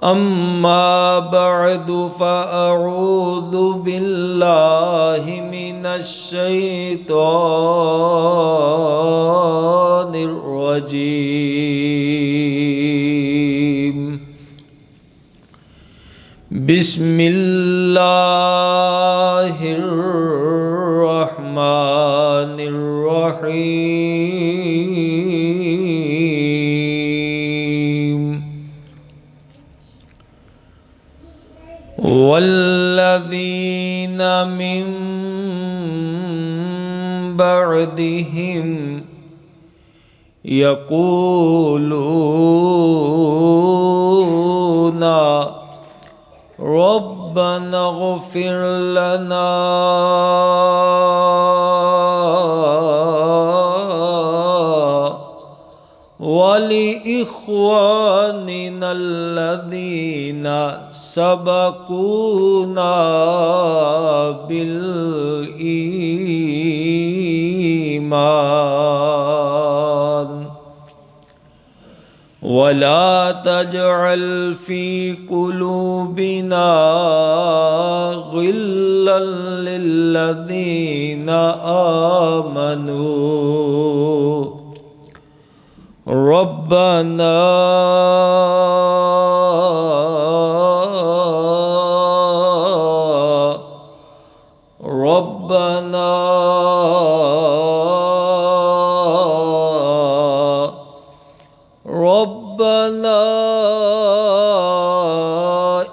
أما بعد فأعوذ بالله من الشيطان الرجيم. بسم الله الرحمن الرحيم. والذين من بعدهم يقولون ربنا اغفر لنا ولإخواننا الذين سبقونا بالإيمان ولا تجعل في قلوبنا غلا للذين آمنوا ربنا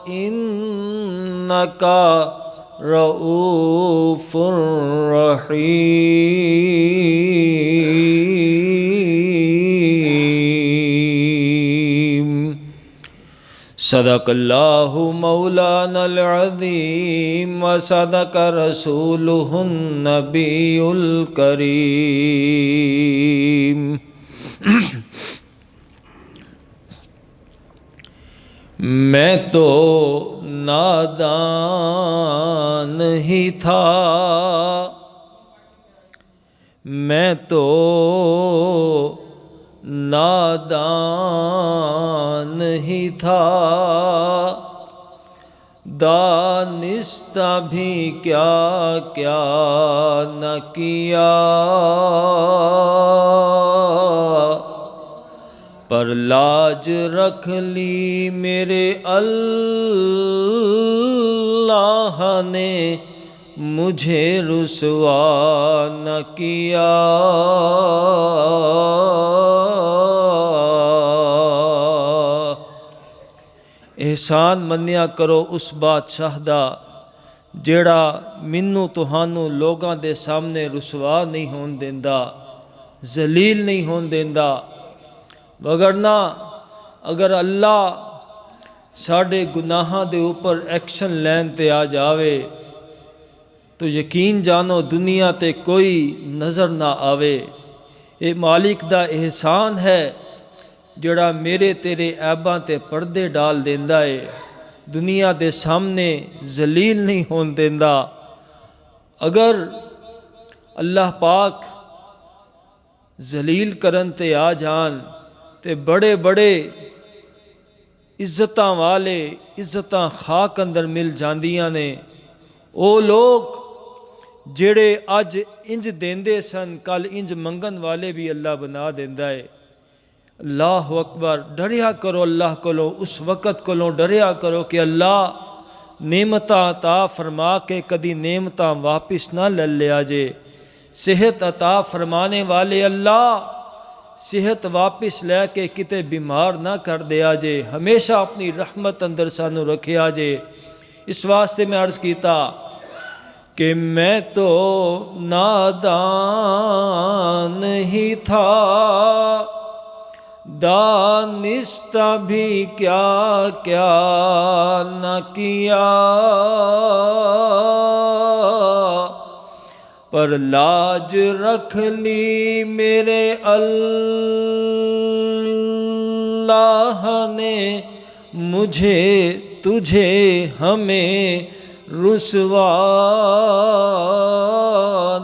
إنك رؤوف رحيم. صدق اللہ مولانا العظیم وصدق رسولہ النبی الکریم. میں تو نادان ہی تھا، میں تو نادان ہی تھا، دانستہ بھی کیا کیا نہ کیا، پر لاج رکھ لی میرے اللہ نے مجھے رسوا نہ کیا. احسان منیا کرو اس بادشاہ دا جیڑا مینوں تہانوں لوگاں دے سامنے رسوا نہیں ہون دیندا، ذلیل نہیں ہون دیندا. وگرنہ اگر اللہ ساڑے گناہاں دے اوپر ایکشن لین تے آ جاوے تو یقین جانو دنیا تے کوئی نظر نہ آوے. اے مالک دا احسان ہے جڑا میرے تیرے عیباں تے پردے ڈال دیندا ہے، دنیا دے سامنے ذلیل نہیں ہون دیندا. اگر اللہ پاک ذلیل کرن تے آ جان تے بڑے بڑے عزتاں والے عزتاں خاک اندر مل جاندیاں نے. او لوگ جڑے اج انج دیندے سن کل انج منگن والے بھی اللہ بنا دیندا ہے. اللہ اکبر. ڈریا کرو اللہ کولوں، اس وقت کولوں ڈریا کرو کہ اللہ نعمتاں عطا فرما کے کدی نعمتاں واپس نہ لے لیا جے. صحت عطا فرمانے والے اللہ صحت واپس لے کے کتے بیمار نہ کر دیا جے، ہمیشہ اپنی رحمت اندر سانو رکھیا جے. اس واسطے میں عرض کیتا کہ میں تو نادان ہی تھا، دانستہ بھی کیا کیا نہ کیا، پر لاج رکھ لی میرے اللہ نے مجھے تجھے ہمیں رسوا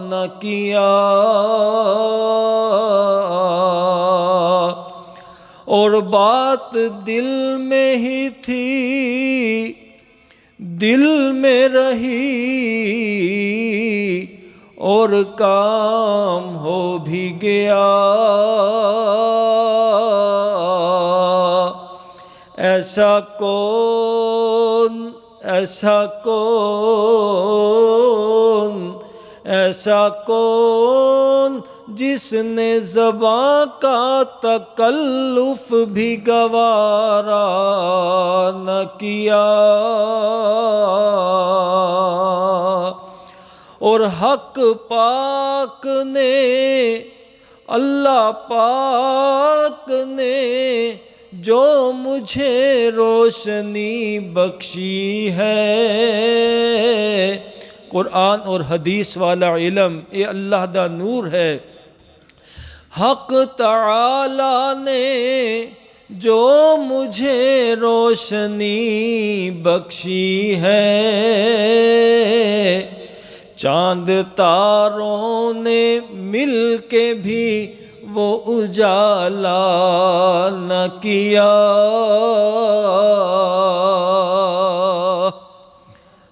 نہ کیا. اور بات دل میں ہی تھی دل میں رہی اور کام ہو بھی گیا ایسا کون ایسا کون ایسا کون جس نے زباں کا تکلف بھی گوارا نہ کیا اور حق پاک نے اللہ پاک نے جو مجھے روشنی بخشی ہے قرآن اور حدیث والا علم یہ اللہ دا نور ہے حق تعالی نے جو مجھے روشنی بخشی ہے چاند تاروں نے مل کے بھی وہ اجالا نہ کیا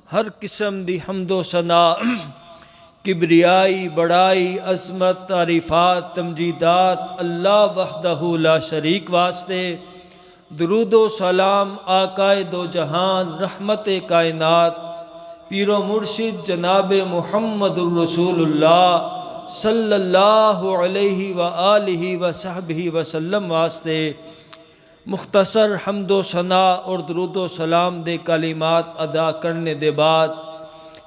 ہر قسم دی حمد و ثنا کبریائی بڑائی عظمت تعریفات تمجیدات اللہ وحدہ لا شریک واسطے درود و سلام آقا دو جہان رحمت کائنات پیر و مرشد جناب محمد الرسول اللہ صلی اللہ علیہ وآلہ وصحبہ وسلم واسطے مختصر حمد و ثنا اور درود و سلام دے کلمات ادا کرنے دے بعد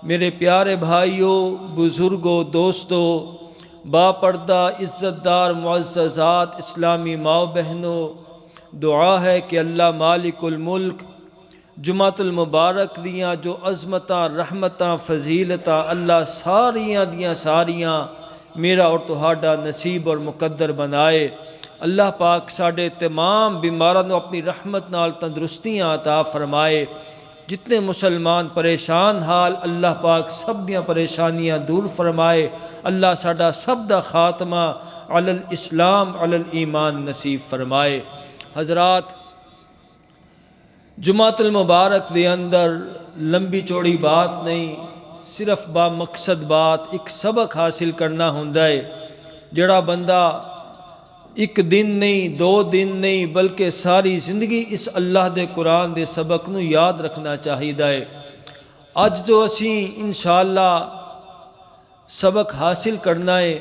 میرے پیارے بھائیوں بزرگوں دوستوں با پردہ عزت دار معززات اسلامی ماؤ بہنوں دعا ہے کہ اللہ مالک الملک جمعۃ المبارک دیاں جو عظمتاں رحمتاں فضیلتاں اللہ ساریاں دیاں ساریاں میرا اور تہاڈا نصیب اور مقدر بنائے اللہ پاک ساڈے تمام بیماراں نو اپنی رحمت نال تندرستیاں عطا فرمائے جتنے مسلمان پریشان حال اللہ پاک سب دیاں پریشانیاں دور فرمائے اللہ ساڈا سب دا خاتمہ علی الاسلام علی الایمان نصیب فرمائے حضرات جمعۃ المبارک دے اندر لمبی چوڑی بات نہیں صرف با مقصد بات ایک سبق حاصل کرنا ہوندا ہے جڑا بندہ ایک دن نہیں دو دن نہیں بلکہ ساری زندگی اس اللہ دے قرآن دے سبق نو یاد رکھنا چاہیدا ہے اج جو اسی انشاءاللہ سبق حاصل کرنا ہے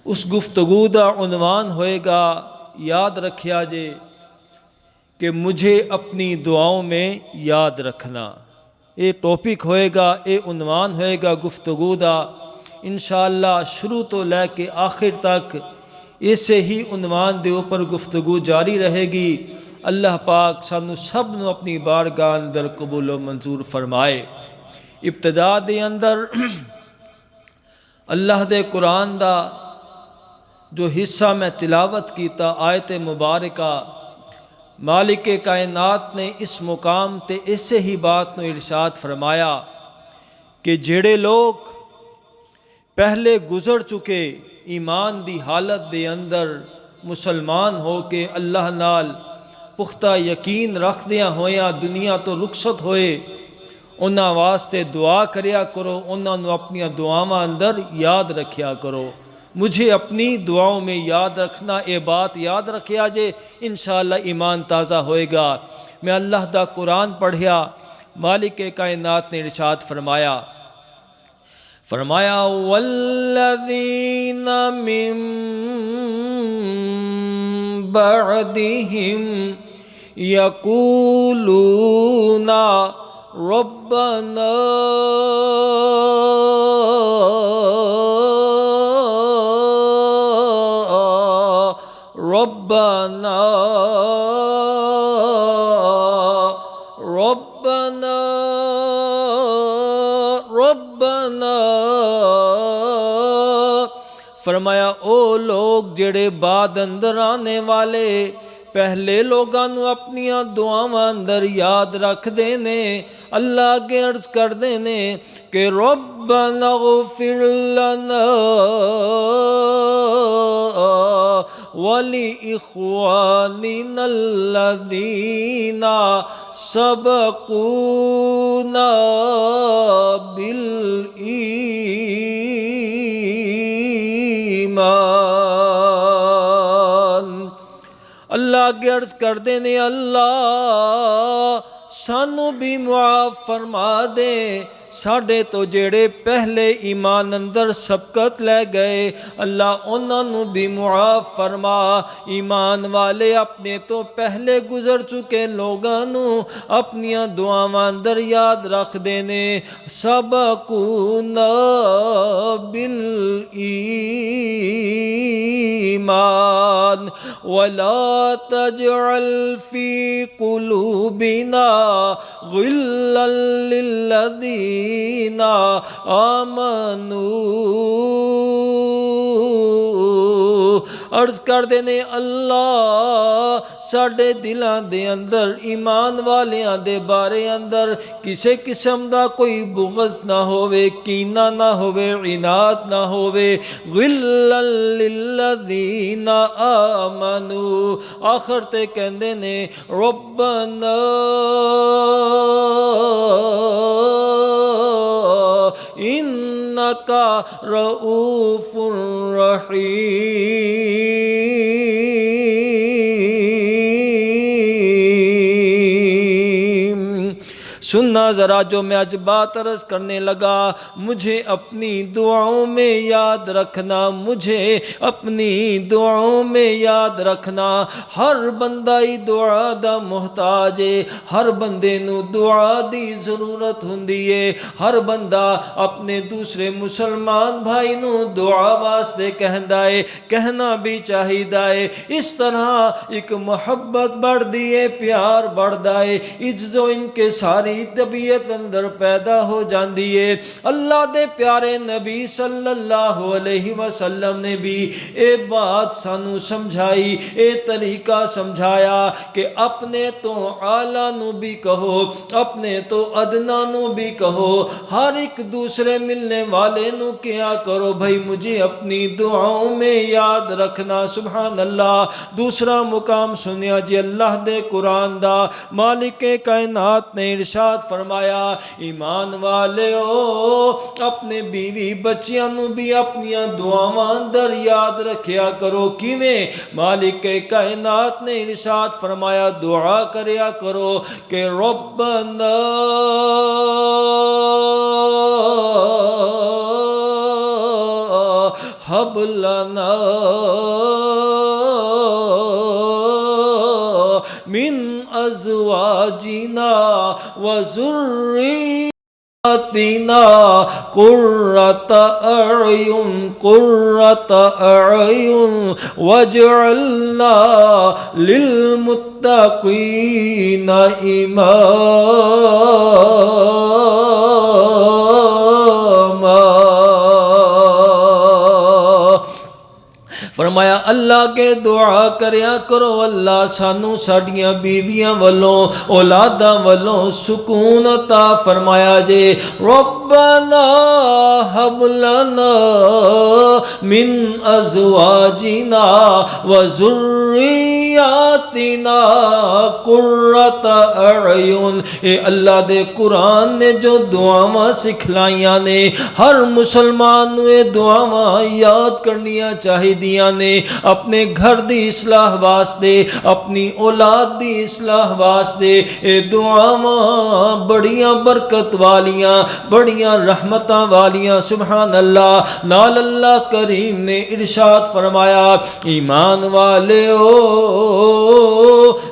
اس گفتگو دا عنوان ہوئے گا یاد رکھیا جے کہ مجھے اپنی دعاؤں میں یاد رکھنا یہ ٹاپک ہوئے گا یہ عنوان ہوئے گا گفتگو دا انشاءاللہ شروع تو لے کے آخر تک اسے ہی عنوان دے اوپر گفتگو جاری رہے گی اللہ پاک سانو سب نو اپنی بارگاہ اندر قبول و منظور فرمائے ابتدا دے اندر اللہ دے قرآن دا جو حصہ میں تلاوت کیتا آیت مبارکہ مالک کائنات نے اس مقام تے اسے ہی بات نو ارشاد فرمایا کہ جڑے لوگ پہلے گزر چکے ایمان دی حالت دے اندر مسلمان ہو کے اللہ نال پختہ یقین رکھ دیاں ہویاں دنیا تو رخصت ہوئے انہاں واسطے دعا کریا کرو انہاں نو اپنی دعاواں اندر یاد رکھیا کرو مجھے اپنی دعاؤں میں یاد رکھنا اے بات یاد رکھیا جے انشاءاللہ ایمان تازہ ہوئے گا میں اللہ دا قرآن پڑھیا مالک کائنات نے ارشاد فرمایا والذین من بعدہم یقولون ربنا ربنا ربنا ربنا فرمایا او لوگ جڑے بعد اندر آنے والے پہلے لوگاں نو اپنی دعاواں اندر یاد رکھ دینے اللہ کے عرض کر دینے کہ ربنا اغفر لنا وَلِإِخْوَانِنَا الَّذِينَ سَبَقُونَا بِالْإِيمَانِ۔ اللہ اگے عرض کر دینے اللہ سانو بھی معاف فرما دے، ساڈے تو جڑے پہلے ایمان اندر سبقت لے گئے اللہ انہاں نو بھی معاف فرما۔ ایمان والے اپنے تو پہلے گزر چکے لوگاں نو اپنیاں دعاواں اندر یاد رکھ دینے۔ سبقونا بالایمان ولا تجعل في قلوبنا غلا للذین آمنوا۔ عرض کر دینے اللہ ساڈے دلاں دے اندر ایمان والیاں دے بارے اندر کسے قسم دا کوئی بغض نہ ہووے، کینہ نہ ہووے، عناد نہ ہووے۔ غلا للذین آمنوا، آخر تے کہندے نے ربنا انک رؤوف رحیم۔ سننا ذرا جو میں آج بات عرض کرنے لگا، مجھے اپنی دعاؤں میں یاد رکھنا، مجھے اپنی دعاؤں میں یاد رکھنا۔ ہر بندہ ہی دعا دا محتاج ہے، ہر بندے نو دعا دی ضرورت ہوندی ہے۔ ہر بندہ اپنے دوسرے مسلمان بھائی نو دعا واسطے کہندا ہے، کہنا بھی چاہیدا ہے۔ اس طرح ایک محبت بڑھ دی ہے، پیار بڑھدا ہے، عزت و ان کے ساری طبیعت اندر پیدا ہو جاندی ہے۔ اللہ دے پیارے نبی صلی اللہ علیہ وسلم نے بھی اے بات سانو سمجھائی، اے طریقہ سمجھایا کہ اپنے تو اعلیٰ نو بھی کہو، اپنے تو ادنا نو بھی کہو، ہر ایک دوسرے ملنے والے نو کیا کرو بھائی مجھے اپنی دعاؤں میں یاد رکھنا۔ سبحان اللہ۔ دوسرا مقام سنیا جی اللہ دے قرآن دا، مالک کائنات نے ارشاد فرمایا ایمان والےو اپنے بیوی بچیاں نو بھی اپنیاں دعاواں اندر یاد رکھیا کرو۔ کیویں؟ مالک کائنات نے ارشاد فرمایا دعا کریا کرو کہ ربنا ہب لنا من ازواجنا وذریاتنا قرۃ اعین واجعلنا للمتقین اماما۔ فرمایا اللہ کے دعا کریا کرو اللہ سانو ساڈیاں بیویاں والوں اولاداں والوں سکون عطا فرمایا جے۔ ربنا ہب لنا من ازواجنا وذریاتنا قرۃ اعین۔ اے اللہ دے قرآن نے جو دعاواں سکھلائیاں نے ہر مسلمان نو اے دعاواں یاد کرنیاں چاہیدیاں نے، اپنے گھر دی اصلاح واسطے، اپنی اولاد دی اصلاح واسطے۔ اے دعاواں بڑیاں برکت والیاں، بڑیاں رحمتاں والیاں۔ سبحان اللہ۔ نال اللہ کریم نے ارشاد فرمایا ایمان والےو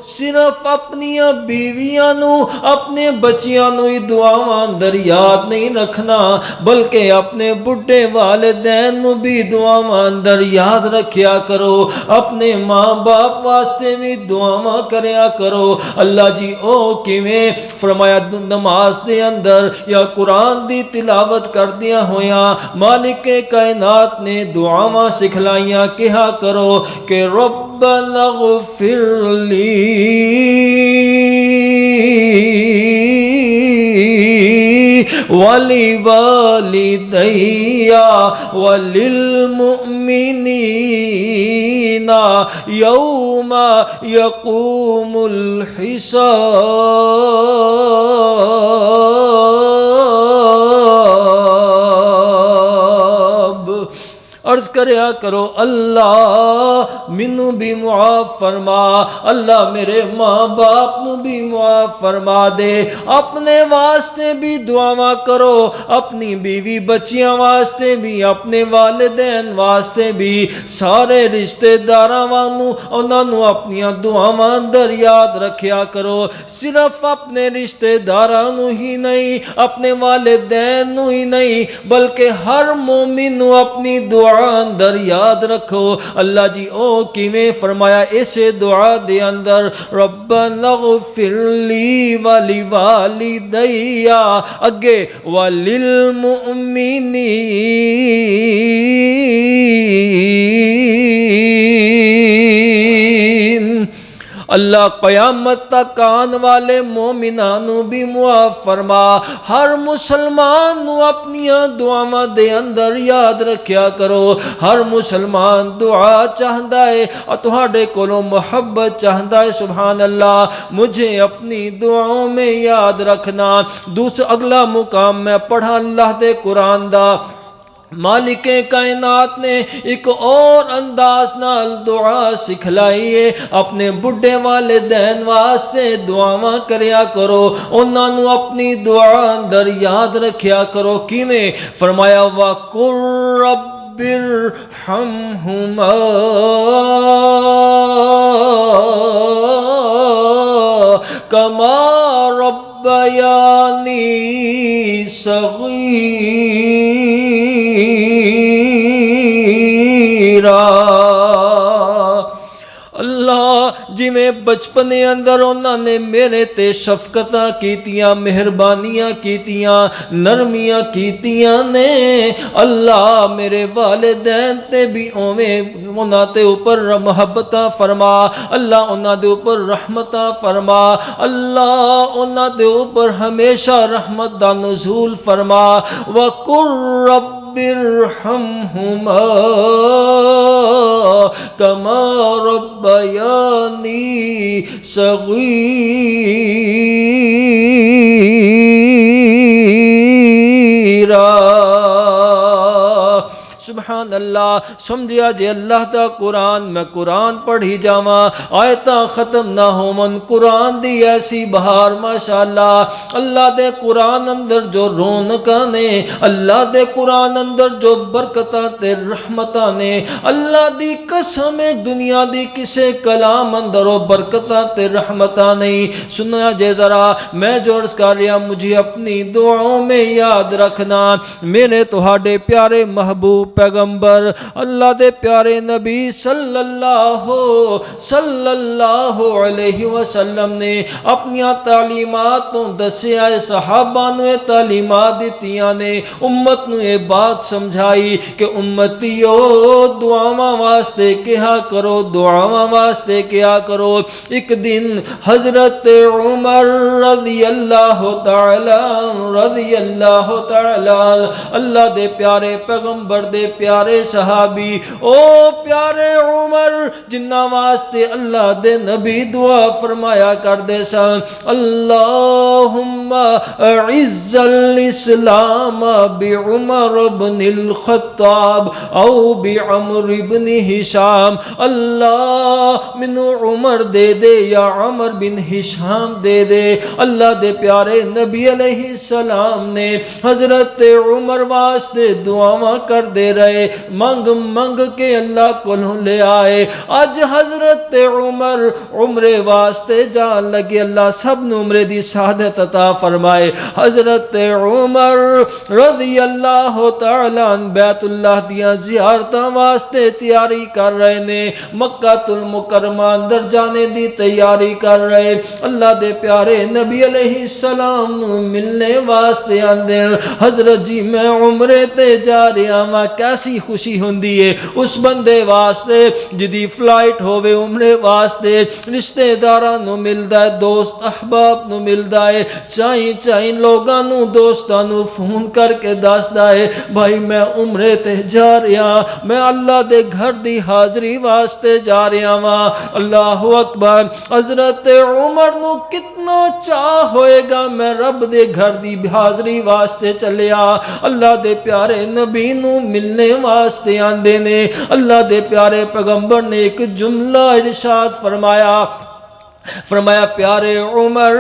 صرف اپنیاں بیویاں نو اپنے بچیاں نو ہی دعاواں اندر یاد نہیں رکھنا بلکہ اپنے بڈھے والدین نو بھی دعاواں اندر یاد رکھیا کرو، اپنے ماں باپ واسطے بھی دعاواں کریا کرو۔ اللہ جی او کیویں؟ فرمایا نماز دے اندر یا قرآن دی تلاوت کردیاں ہویاں مالک کائنات نے دعاواں سکھلائیاں کہا کرو کہ ربنا اغفر لی وَلِوَالِدَيَّ وَلِلْمُؤْمِنِينَ يَوْمَ يَقُومُ الحساب۔ عرض کریا کرو اللہ منو بھی معاف فرما، اللہ میرے ماں باپ نو بھی معاف فرما دے، اپنے واسطے بھی دعاواں کرو، اپنی بیوی بچیاں واسطے بھی، اپنے والدین واسطے بھی، سارے رشتے داراں وانو انہاں نو اپنی دعاواں اندر یاد رکھیا کرو، صرف اپنے رشتے داراں نو ہی نہیں، اپنے والدین نو ہی نہیں، بلکہ ہر مومن نو اپنی دعا اندر یاد رکھو۔ اللہ جی او کیویں فرمایا اسے دعا دے اندر، ربنا اغفر لی ولوالدی، اگے وللمؤمنین، اللہ قیامت تک آن والے مومنانو بھی معاف فرما، ہر مسلمان نو اپنی دعاواں دے اندر یاد رکھیا کرو، ہر مسلمان دعا چاہندا ہے اور تہاڈے کولوں محبت چاہندا ہے، سبحان اللہ، مجھے اپنی دعاؤں میں یاد رکھنا۔ دوسرا اگلا مقام میں پڑھا اللہ دے قرآن دا، مالک کائنات نے ایک اور انداز نال دعا سکھلائی ہے، اپنے بڑھے والدین واسطے دعاواں کریا کرو، انہاں نو اپنی دعا اندر یاد رکھیا کرو، کیویں فرمایا وَقُلْ رَبِّ ارْحَمْهُمَا كَمَا رَبَّيَانِي صغيرا۔ اللہ جی میں بچپنے اندر انہوں نے میرے تے شفقتاں کیتیاں، مہربانیاں کیتیاں، نرمیاں کیتیاں نے، اللہ میرے والدین تے بھی اویں انہاں تے اوپر محبتاں فرما، اللہ انہاں دے اوپر رحمتاں فرما، اللہ انہاں دے اوپر ہمیشہ رحمت دا نزول فرما۔ وَقُلْ رَبِّ ارْحَمْهُمَا كَمَا رَبَّيَانِي صغيرا۔ سبحان اللہ، سمجھیا جے اللہ دا قرآن، میں قرآن پڑھی جاواں، آیتاں ختم نہ ہومن، قرآن دی ایسی بہار ماشاءاللہ، اللہ دے قرآن اندر جو رونقاں نے، اللہ دے قرآن اندر جو برکتاں تے رحمتاں نے، اللہ دی قسم دنیا دی کسے کلام اندر و برکتاں تے رحمتاں نہیں۔ سنیا جے ذرا میں جو عرض کر رہا، مجھے اپنی دعاؤں میں یاد رکھنا، میرے تہاڈے پیارے محبوب پیغمبر اللہ دے پیارے نبی صلی اللہ علیہ وسلم نے اپنی تعلیمات نو دسیا، صحابہ نو تعلیمات دتیاں نے، امت نو یہ بات سمجھائی کہ امتیو دعاواں واسطے کہا کرو، دعاواں واسطے کہا کرو۔ ایک دن حضرت عمر رضی اللہ تعالی اللہ دے پیارے پیغمبر دے پیارے صحابی، او پیارے عمر جنہ واسطے اللہ دے نبی دعا فرمایا کر دے سن، اللہم اعز الاسلام بعمر بن الخطاب او بعمر بن ہشام، اللہ منو عمر دے دے یا عمر بن ہشام دے دے۔ اللہ دے پیارے نبی علیہ السلام نے حضرت عمر واسطے دعاواں کر دے رہے، منگ منگ کے اللہ کو لے آئے۔ آج حضرت عمر عمرے واسطے جان لگے، اللہ سب نے عمرے دی سعادت عطا فرمائے۔ حضرت عمر رضی اللہ تعالیٰ عنہ بیت اللہ دیاں زیارتاں واسطے تیاری کر رہے نے، مکہ المکرمہ اندر جانے دی تیاری کر رہے، اللہ دے پیارے نبی علیہ السلام نو ملنے واسطے آندے، حضرت جی میں عمرے تے جا رہا ہاں، کیسی خوشی ہوندی ہے اس بندے واسطے جدی فلائٹ ہووے عمرے واسطے رشتے داراں نو ملدا ہے دوست احباب نو ملدا ہے چائیں لوگاں نو دوستاں نو فون کر کے دسدا ہے بھائی میں عمرے تے جا رہا میں اللہ دے گھر دی حاضری واسطے جا رہا ہاں اللہ اکبر حضرت عمر نو کتنا چاہ ہوئے گا میں رب دے گھر دی حاضری واسطے چلیا اللہ دے پیارے نبی نو ملنے واسطے آندے نے اللہ دے پیارے پیغمبر نے ایک جملہ ارشاد فرمایا پیارے عمر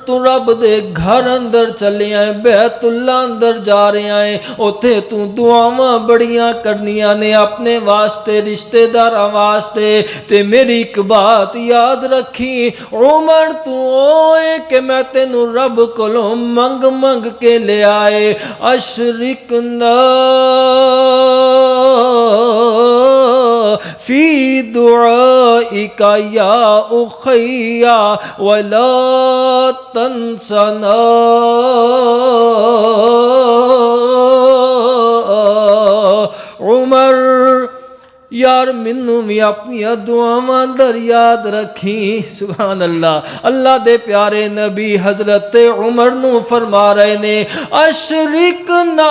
تو رب دے گھر اندر چلے آئے بیت اللہ اندر جا رہے آئے اوتھے تو دعاواں بڑیاں کرنیاں نے اپنے واسطے رشتے داراں واسطے تے میری ایک بات یاد رکھی عمر تو اوے کہ میں تینوں رب کولوں منگ کے لے آئے اشرکنا فی دعائک یا اخیا ولا تنسنا عمر یار منو بھی اپنی دعاواں اندر یاد رکھی سبحان اللہ دے پیارے نبی حضرت عمر نو فرما رہے نے اشرکنا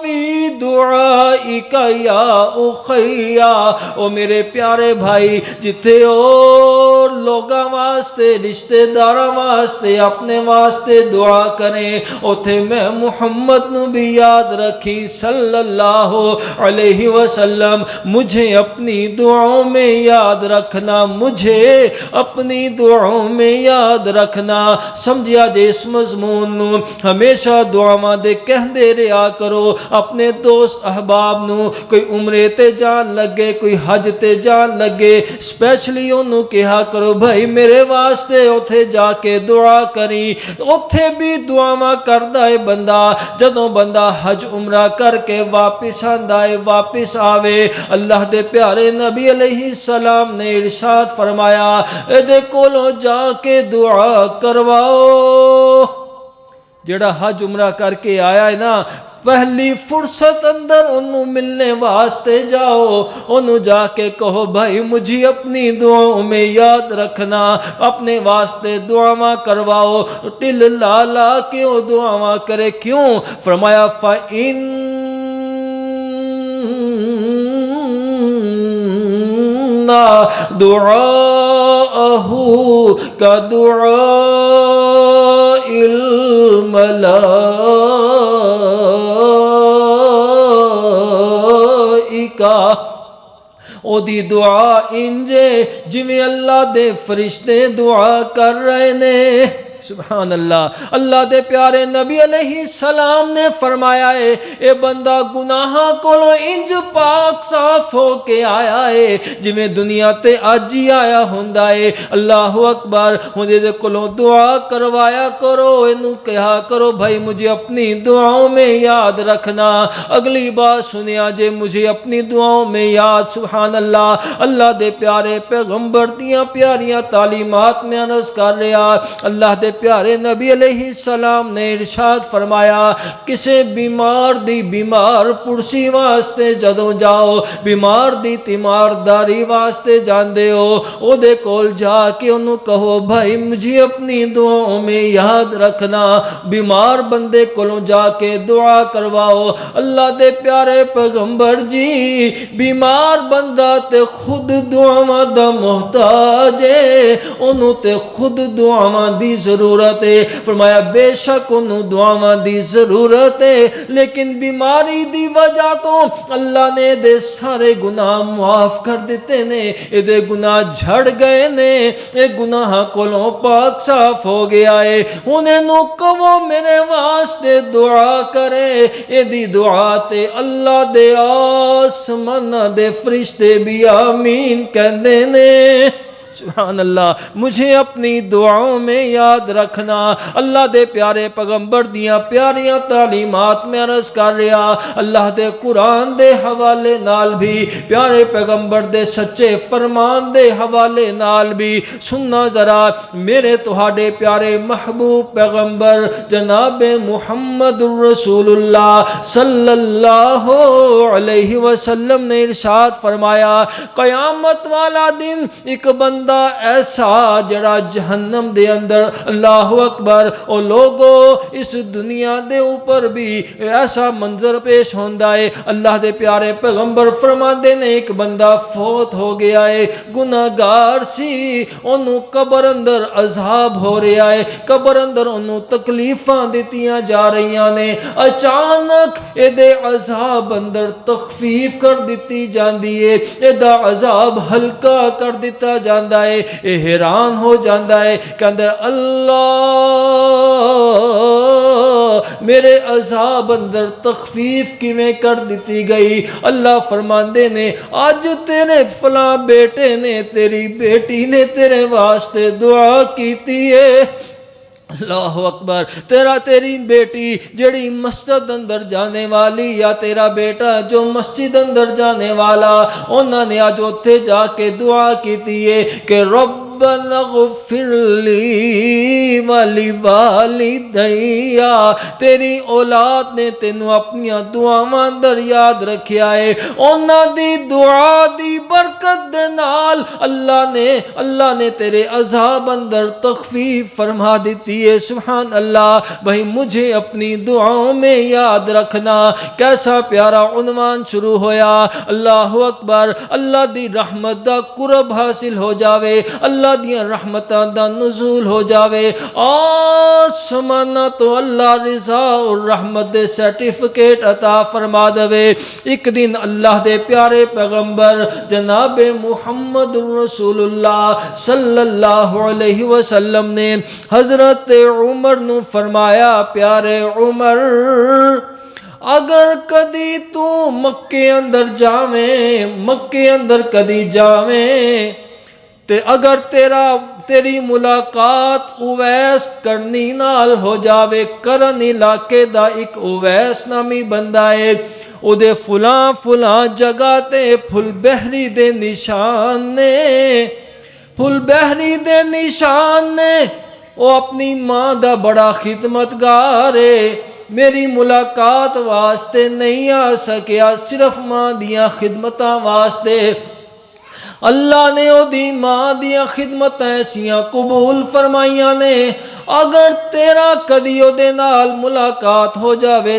فی دعائک یا اخیا او میرے پیارے بھائی جتھے اور لوگاں واسطے رشتے داراں واسطے اپنے واسطے دعا کریں اوتھے میں محمد نو بھی یاد رکھی صلی اللہ علیہ وسلم مجھے اپنی دعاؤں میں یاد رکھنا مجھے اپنی دعاؤں میں یاد رکھنا سمجھیا جے اس مضمون نو ہمیشہ دعاواں دے کہندے رہیا کرو اپنے دوست احباب نو کوئی عمرے تے جان لگے کوئی حج تے جان لگے سپیشلی انہوں کہا کرو بھائی میرے واسطے اوتھے جا کے دعا کری اوتھے بھی دعاواں کردا ہے بندہ جدوں بندہ حج عمرہ کر کے واپس آندا ہے واپس آوے اللہ دے پیارے نبی علیہ السلام نے ارشاد فرمایا اے کولوں جا کے دعا کرواؤ جڑا حج عمرہ کر کے آیا ہے نا پہلی فرصت اندر انہوں ملنے واسطے جاؤ انہوں جا کے کہو بھائی مجھے اپنی دعاؤں میں یاد رکھنا اپنے واسطے دعاواں کرواؤ ٹل لا لا کے وہ دعاواں کرے کیوں فرمایا فَإِنَّ دعاءه كدعاء الملائكة او دی دعا انجے جویں اللہ دے فرشتے دعا کر رہے نے سبحان اللہ دے پیارے نبی علیہ السلام نے فرمایا ہے اے بندہ گناہ کولو انج پاک صاف ہو کے آیا ہے جویں دنیا تے اج ہی آیا ہوندا ہے اللہ اکبر ہندے دے کولو دعا کروایا کرو اینو کہا کرو بھائی مجھے اپنی دعاؤں میں یاد رکھنا اگلی بات سنیا جے مجھے اپنی دعاؤں میں یاد سبحان اللہ دے پیارے پیغمبر دیاں پیاریاں تعلیمات میں عرض کر رہا اللہ دے پیارے نبی علیہ السلام نے ارشاد فرمایا کسے بیمار دی بیمار پرسی واسطے جدوں جاؤ بیمار دی تیمارداری واسطے جاندے ہو او دے کول جا کے انہوں کہو بھائی مجھے اپنی دعاؤں میں یاد رکھنا بیمار بندے کولوں جا کے دعا کرواؤ اللہ دے پیارے پیغمبر جی بیمار بندہ تے خود دعاواں دا محتاج ہے انہوں تے خود دعاواں دی ضرورت ہے فرمایا بے شک انہوں دعاواں دی ضرورت ہے لیکن بیماری دی وجہ تو اللہ نے دے سارے گناہ معاف کر دیتے نے اے دے گناہ جھڑ گئے نے اے گناہ کولوں پاک صاف ہو گیا ہے انہیں نو کہو میرے واسطے دعا کرے اے دی دعا تے اللہ دے آسمان دے فرشتے بھی آمین کہندے نے سبحان اللہ، مجھے اپنی دعاؤں میں یاد رکھنا۔ اللہ دے پیارے پیغمبر دیاں پیاریاں تعلیمات میں عرض کر رہا، اللہ دے قرآن دے حوالے نال بھی، پیارے پیغمبر دے سچے فرمان دے حوالے نال بھی سننا ذرا میرے تہاڈے پیارے محبوب پیغمبر جناب محمد رسول اللہ صلی اللہ علیہ وسلم نے ارشاد فرمایا، قیامت والا دن ایک بندہ ایسا جڑا جہنم دے اندر، اللہ اکبر، او لوگو اس دنیا دے اوپر بھی ایسا منظر پیش ہوندا ہے۔ اللہ دے پیارے پیغمبر فرماندے نے ایک بندہ فوت ہو گیا ہے، گناہگار سی، انہوں قبر اندر عذاب ہو رہا ہے، قبر اندر انہوں تکلیفاں دیتیاں جا رہی نے، اچانک اے دے عذاب اندر تخفیف کر دیتی جاندی ہے، اے دا عذاب ہلکا کر دیتا جاندا ہے، اے حیران ہو جاندا ہے، کہندا ہے اللہ میرے عذاب اندر تخفیف کیویں کر دیتی گئی؟ اللہ فرماندے نے آج تیرے فلاں بیٹے نے، تیری بیٹی نے تیرے واسطے دعا کیتی ہے۔ اللہ اکبر، تیری بیٹی جڑی مسجد اندر جانے والی، یا تیرا بیٹا جو مسجد اندر جانے والا، انہوں نے آج اتھے جا کے دعا کیتی ہے کہ ربنا اغفر لی ولوالدی، تیری اولاد نے تینوں اپنی دعاواں اندر یاد رکھیا ہے، انہاں دی دعا دی برکت دے نال اللہ نے تیرے عذاب اندر تخفیف فرما دیتی ہے۔ سبحان اللہ، بھائی مجھے اپنی دعاؤں میں یاد رکھنا۔ کیسا پیارا عنوان شروع ہویا، اللہ اکبر، اللہ دی رحمت دا قرب حاصل ہو جاوے، اللہ دیاں رحمتاں دا نزول ہو جاوے، آسمانہ تو اللہ رضا اور رحمت دے سرٹیفکیٹ عطا فرما دے۔ ایک دن اللہ دے پیارے پیغمبر جناب محمد رسول اللہ صلی اللہ علیہ وسلم نے حضرت عمر نو فرمایا، پیارے عمر، اگر کدی تو مکے اندر کدی جاویں تے اگر تیری ملاقات اویس کرنی نال ہو جاوے، کرن علاقے دا ایک اویس نامی بندہ ہے، او دے فلاں جگہ تے پھل بہری دے نشان نے، او اپنی ماں دا بڑا خدمتگار ہے، میری ملاقات واسطے نہیں آ سکیا، صرف ماں دیاں خدمتاں واسطے۔ اللہ نے او دی ماں دیاں خدمت ایسیاں قبول فرمائیاں نے، اگر تیرا کدی او دے نال ملاقات ہو جاوے،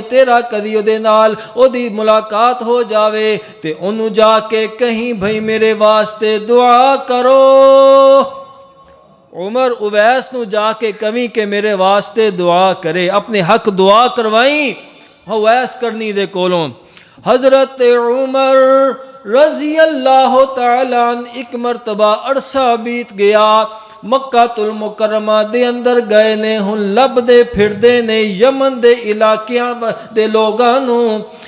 او دی ملاقات ہو جاوے تے انہوں جا کے کہیں بھئی میرے واسطے دعا کرو۔ عمر اویس نو جا کے کمی کہ میرے واسطے دعا کرے، اپنے حق دعا کروائیں اویس کرنی دے کولوں۔ حضرت عمر رضی اللہ تعالیٰ عنہ ایک مرتبہ عرصہ بیت گیا، مکہ المکرمہ دے اندر گئے نے، ہن لب دے پھر دے نے یمن دے علاقیاں دے لوگاں نو،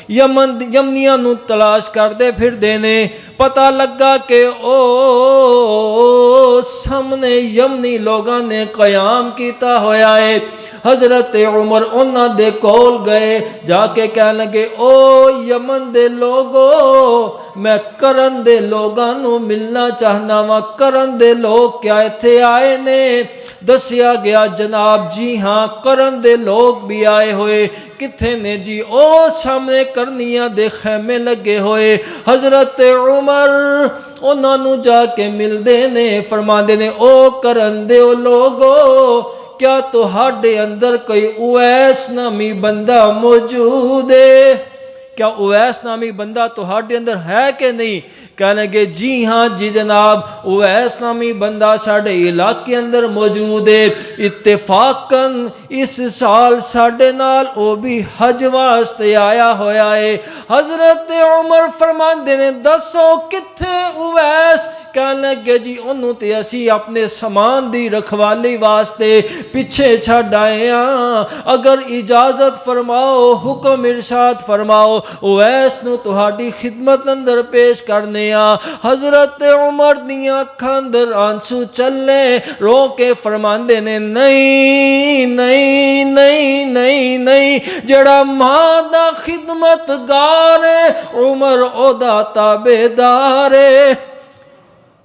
یمنیاں نو تلاش کر دے پھر دے نے، پتہ لگا کہ او سامنے یمنی لوگاں نے قیام کیتا ہویا ہے۔ حضرت عمر انہاں دے کول گئے، جا کے کہنے لگے، او یمن دے لوگو، میں کرن دے لوگاں نو ملنا چاہنا وا، کرن دے لوگ کیا ایتھے آئے نے؟ دسیا گیا جناب جی ہاں کرن دے لوگ بھی آئے ہوئے، کتھے نے جی؟ او سامنے کرنیاں دے خیمے لگے ہوئے۔ حضرت عمر انہاں نو جا کے مل دے نے، فرما دے نے، او کرن دے لوگو، کیا تہاڈے اندر کوئی اویس نامی بندہ موجود ہے؟ کیا اویس نامی بندہ تہاڈے اندر ہے کہ نہیں؟ کہنے لگے جی ہاں جی جناب، اویس نامی بندہ ساڈے علاقے اندر موجود ہے، اتفاقاً اس سال ساڈے نال او بھی حج واسطے آیا ہویا ہے۔ حضرت عمر فرماندے نے، دسو کتھے اویس؟ کہنے لگے جی انہوں تے اسی اپنے سامان دی رکھوالی واسطے پیچھے چھڈ آئے ہاں، اگر اجازت فرماؤ، حکم ارشاد فرماؤ اویس نو تہاڈی خدمت اندر پیش کرنے ہاں۔ حضرت عمر دیاں اکھاں اندر آنسو چلے، رو کے فرماندے نے نہیں نہیں نہیں نہیں نہیں، جڑا ماں دا خدمت گار ہے عمر او دا تابع دار ہے۔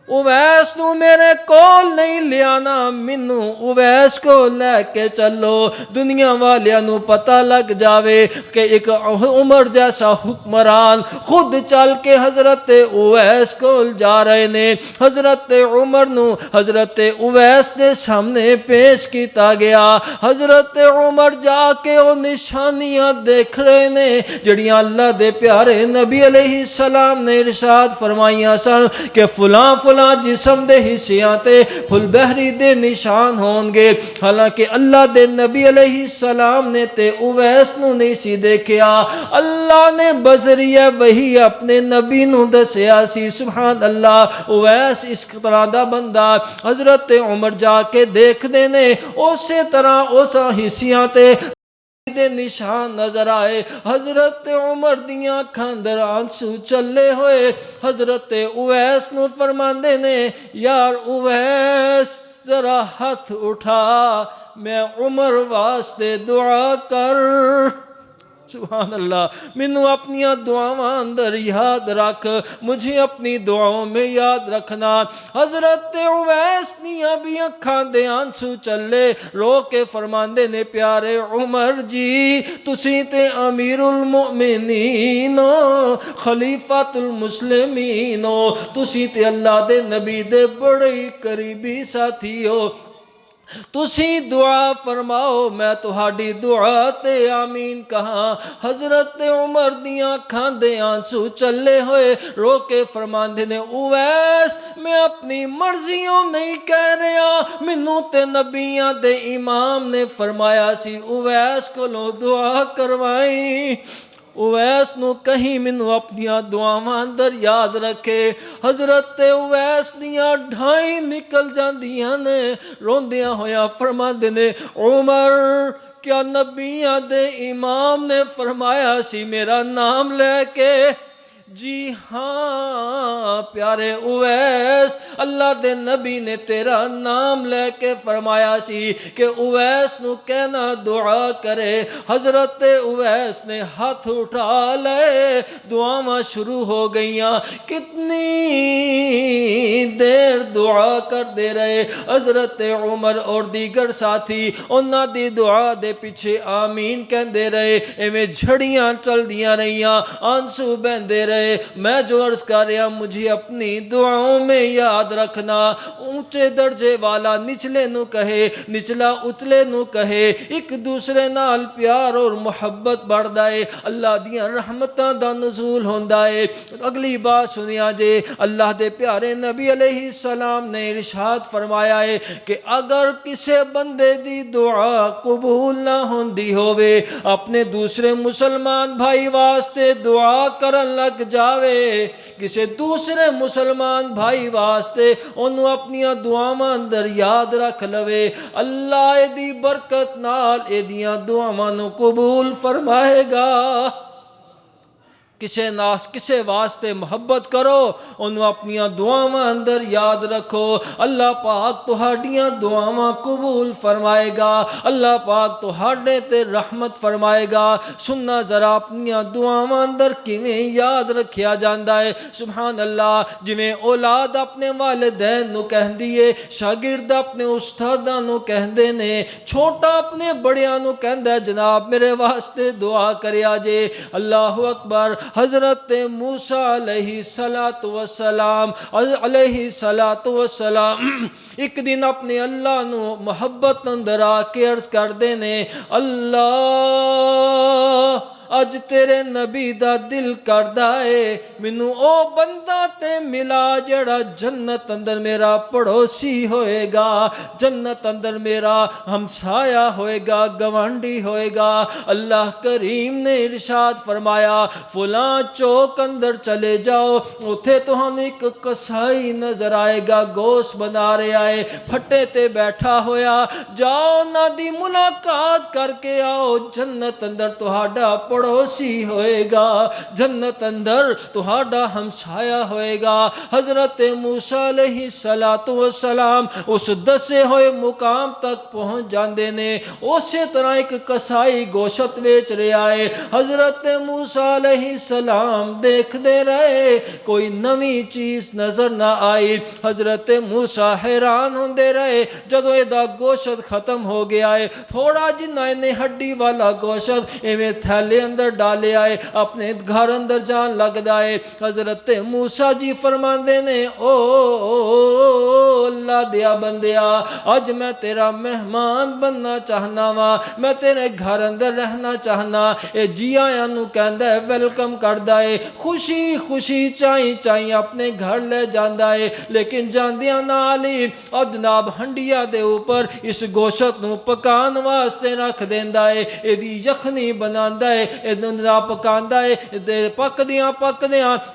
اویس نو میرے کول نہیں لیانا، مینوں اویس کو لے کے چلو، دنیا والیاں نو پتہ لگ جاوے کہ ایک عمر جیسا حکمران خود چل کے حضرت اویس کول جا رہے نے۔ حضرت عمر نو حضرت اویس دے سامنے پیش کیتا گیا۔ حضرت عمر جا کے او نشانیاں دیکھ رہے نے جڑیاں اللہ دے پیارے نبی علیہ السلام نے ارشاد فرمائیاں سن کہ فلاں فلاں جسم دے حصیاں تے فل بحری دے نشان ہون گے، حالانکہ اللہ دے نبی علیہ السلام نے تے اویس نو نہیں سی دیکھیا، اللہ نے بذریعہ وحی اپنے نبی نو دسیا سی۔ سبحان اللہ، اویس اس طرح دا بندہ حضرت عمر جا کے دیکھ دے نے، اسی طرح اس حصیاں تے دے نشان نظر آئے۔ حضرت عمر دیاں اکھاں اندر آنسو چلے ہوئے حضرت اویس نو فرماندے نے یار اویس ذرا ہاتھ اٹھا، میں عمر واسطے دعا کر۔ سبحان اللہ، مینوں اپنی دعاواں اندر یاد رکھ، مجھے اپنی دعاؤں میں یاد رکھنا۔ حضرت اویس دیاں بھی اکھاں دے آنسو چلے، رو کے فرماندے نے پیارے عمر جی تسی تے امیر المؤمنین ہو، خلیفۃ المسلمین ہو، تسی تے اللہ دے نبی دے بڑے قریبی ساتھی ہو، تسی دعا فرماؤ میں تہاڈی دعا تے آمین کہاں۔ حضرت عمر دیاں اکھاں دے آنسو چلے ہوئے رو کے فرماندے نے اویس میں اپنی مرضیوں نہیں کہہ رہا، مینوں تے نبیاں دے امام نے فرمایا سی اویس کولوں دعا کروائی، اویس نو کہیں مینوں اپنی دعاواں اندر یاد رکھے۔ حضرت اویس دیاں ڈھائیں نکل جاندیاں نے، روندیاں ہویا فرماندے نے عمر کیا نبیاں دے امام نے فرمایا سی میرا نام لے کے؟ جی ہاں پیارے اویس، اللہ دے نبی نے تیرا نام لے کے فرمایا سی کہ اویس نو کہنا دعا کرے۔ حضرت اویس نے ہاتھ اٹھا لے، دعاواں شروع ہو گئیاں، کتنی دیر دعا کر دے رہے حضرت عمر اور دیگر ساتھی، انہاں دی دعا دے پیچھے آمین کہندے رہے، ایویں جھڑیاں چل دیاں رہیاں، آنسو بہندے رہے۔ میں جو عرض کر رہا مجھے اپنی دعاؤں میں یاد رکھنا، اونچے درجے والا نچلے نو کہے، نچلا اتلے نو کہے، ایک دوسرے نال پیار اور محبت بڑھدا ہے، اللہ دیاں رحمتاں دا نزول ہوندا ہے۔ اگلی بات سنیا جے، اللہ دے پیارے نبی علیہ السلام نے ارشاد فرمایا ہے کہ اگر کسے بندے دی دعا قبول نہ ہوندی ہووے، اپنے دوسرے مسلمان بھائی واسطے دعا کرن لگ جاوے، کسے دوسرے مسلمان بھائی واسطے انہوں اپنی دعاواں اندر یاد رکھ لوے، اللہ اے دی برکت نال اے دیاں دعاواں نو قبول فرمائے گا۔ کسے واسطے محبت کرو، انہوں اپنی دعاواں اندر یاد رکھو، اللہ پاک تہاڈیاں دعاواں قبول فرمائے گا، اللہ پاک تہاڈے تے رحمت فرمائے گا۔ سننا ذرا اپنی دعاواں اندر کیویں یاد رکھیا جاندا ہے۔ سبحان اللہ، جویں اولاد اپنے والدین نو کہندی ہے، شاگرد اپنے استاداں نو کہندے نے، چھوٹا اپنے بڑیاں نو کہندا ہے جناب میرے واسطے دعا کریا جے۔ اللہ اکبر، حضرت موسیٰ علیہ السلام ایک دن اپنے اللہ نو محبت اندر آ کے عرض کر دینے اللہ اج تیرے نبی دا دل کردا ہے مینوں او بندہ تے ملا جڑا جنت اندر میرا پڑوسی ہوئے گا، جنت اندر میرا ہمسایا ہوئے گا، گوانڈی ہوئے گا۔ اللہ کریم نے ارشاد فرمایا فلاں چوک اندر چلے جاؤ، اتھے تہانوں ایک کسائی نظر آئے گا، گوشت بنا رہا ہے، پھٹے تے بیٹھا ہویا، جاؤ نہ دی ملاقات کر کے آؤ، جنت اندر تہاڈا پڑوسی ہوئے گا، جنت اندر تہاڈا ہمسایا ہوئے گا۔ حضرت موسیٰ علیہ السلام اس دسے ہوئے مقام تک پہنچ جاندے نے، اسی طرح ایک کسائی گوشت بیچ رہا ہے، حضرت موسیٰ علیہ السلام دیکھ دے رہے، کوئی نوی چیز نظر نہ آئی، حضرت موسیٰ حیران ہوندے رہے، جدو ایدہ گوشت ختم ہو گیا ہے، تھوڑا جنہ انہیں ہڈی والا گوشت ایویں تھیلے اندر ڈالے آئے، اپنے گھر اندر جان لگ دائے۔ حضرت موسیٰ جی فرماندے نے او اللہ دیا بندیا، آج میں تیرا مہمان بننا چاہنا وا، میں تیرے گھر اندر رہنا چاہنا۔ اے جی آیاں نو کہندا ہے ویلکم کردا ہے، خوشی خوشی چائیں چائیں اپنے گھر لے جاندا ہے، لیکن جاندیاں نال ہی اور جناب ہنڈیا دے اوپر اس گوشت نو پکان واسطے رکھ دیندا ہے، ایدی یخنی بناندا ہے، ایدہ پکاندا ہے، پکدیاں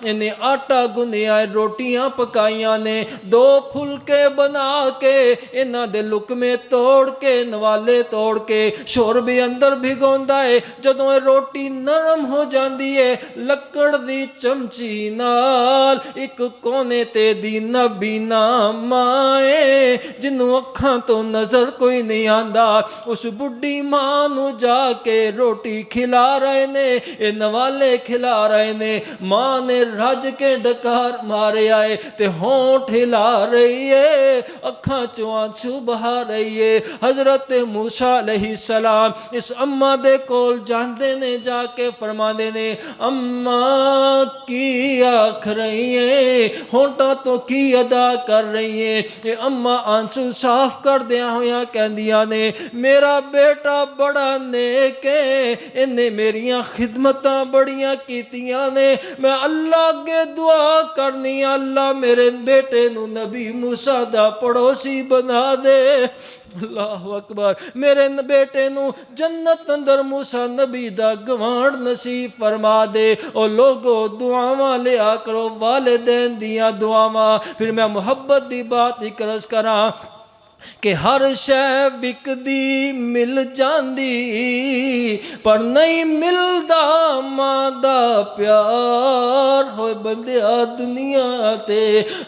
انہیں آٹا گنیا ہے، روٹیاں پکائیاں نے، دو پھلکے بنا کے انہاں دے لقمے توڑ کے نوالے توڑ کے شوربے اندر بھگوندا ہے، جدوں روٹی نرم ہو جاندی ہے لکڑ دی چمچی نال ایک کونے تے دی نبینا مائے جنوں اکھاں تو نظر کوئی نہیں آندا، اس بڈی ماں نو جا کے روٹی کھلا رہے نے، اے نوالے کھلا رہے نے، ماں نے رج کے ڈکار مارے آئے تے ہونٹ ہلا رہی ہے، اکھاں چوں آنسو بہا رہی ہے۔ حضرت موسیٰ علیہ السلام اس اماں دے کول جاندے نے، جا کے فرماندے نے اماں کی آکھ رہی ہیں، ہونٹاں تو کی ادا کر رہی ہیں۔ اے اماں آنسو صاف کر دیا ہویا کہندیاں نے میرا بیٹا بڑا نیک ہے، انہیں میریاں خدمتاں بڑیاں کیتیاں نے، میں اللہ کے دعا کرنی اللہ میرے بیٹے نو نبی موسیٰ دا پڑوسی بنا دے۔ اللہ اکبر، میرے بیٹے نو جنت اندر موسیٰ نبی دا گوانڈ نصیب فرما دے۔ اور لوگو دعاواں لیا کرو، والدین دیاں دعاواں۔ پھر میں محبت دی بات ہی کرس کراں کہ ہر شے وکدی مل جاندی پر نہیں ملدا ماں دا پیار، ہوئے بندیا دنیا تے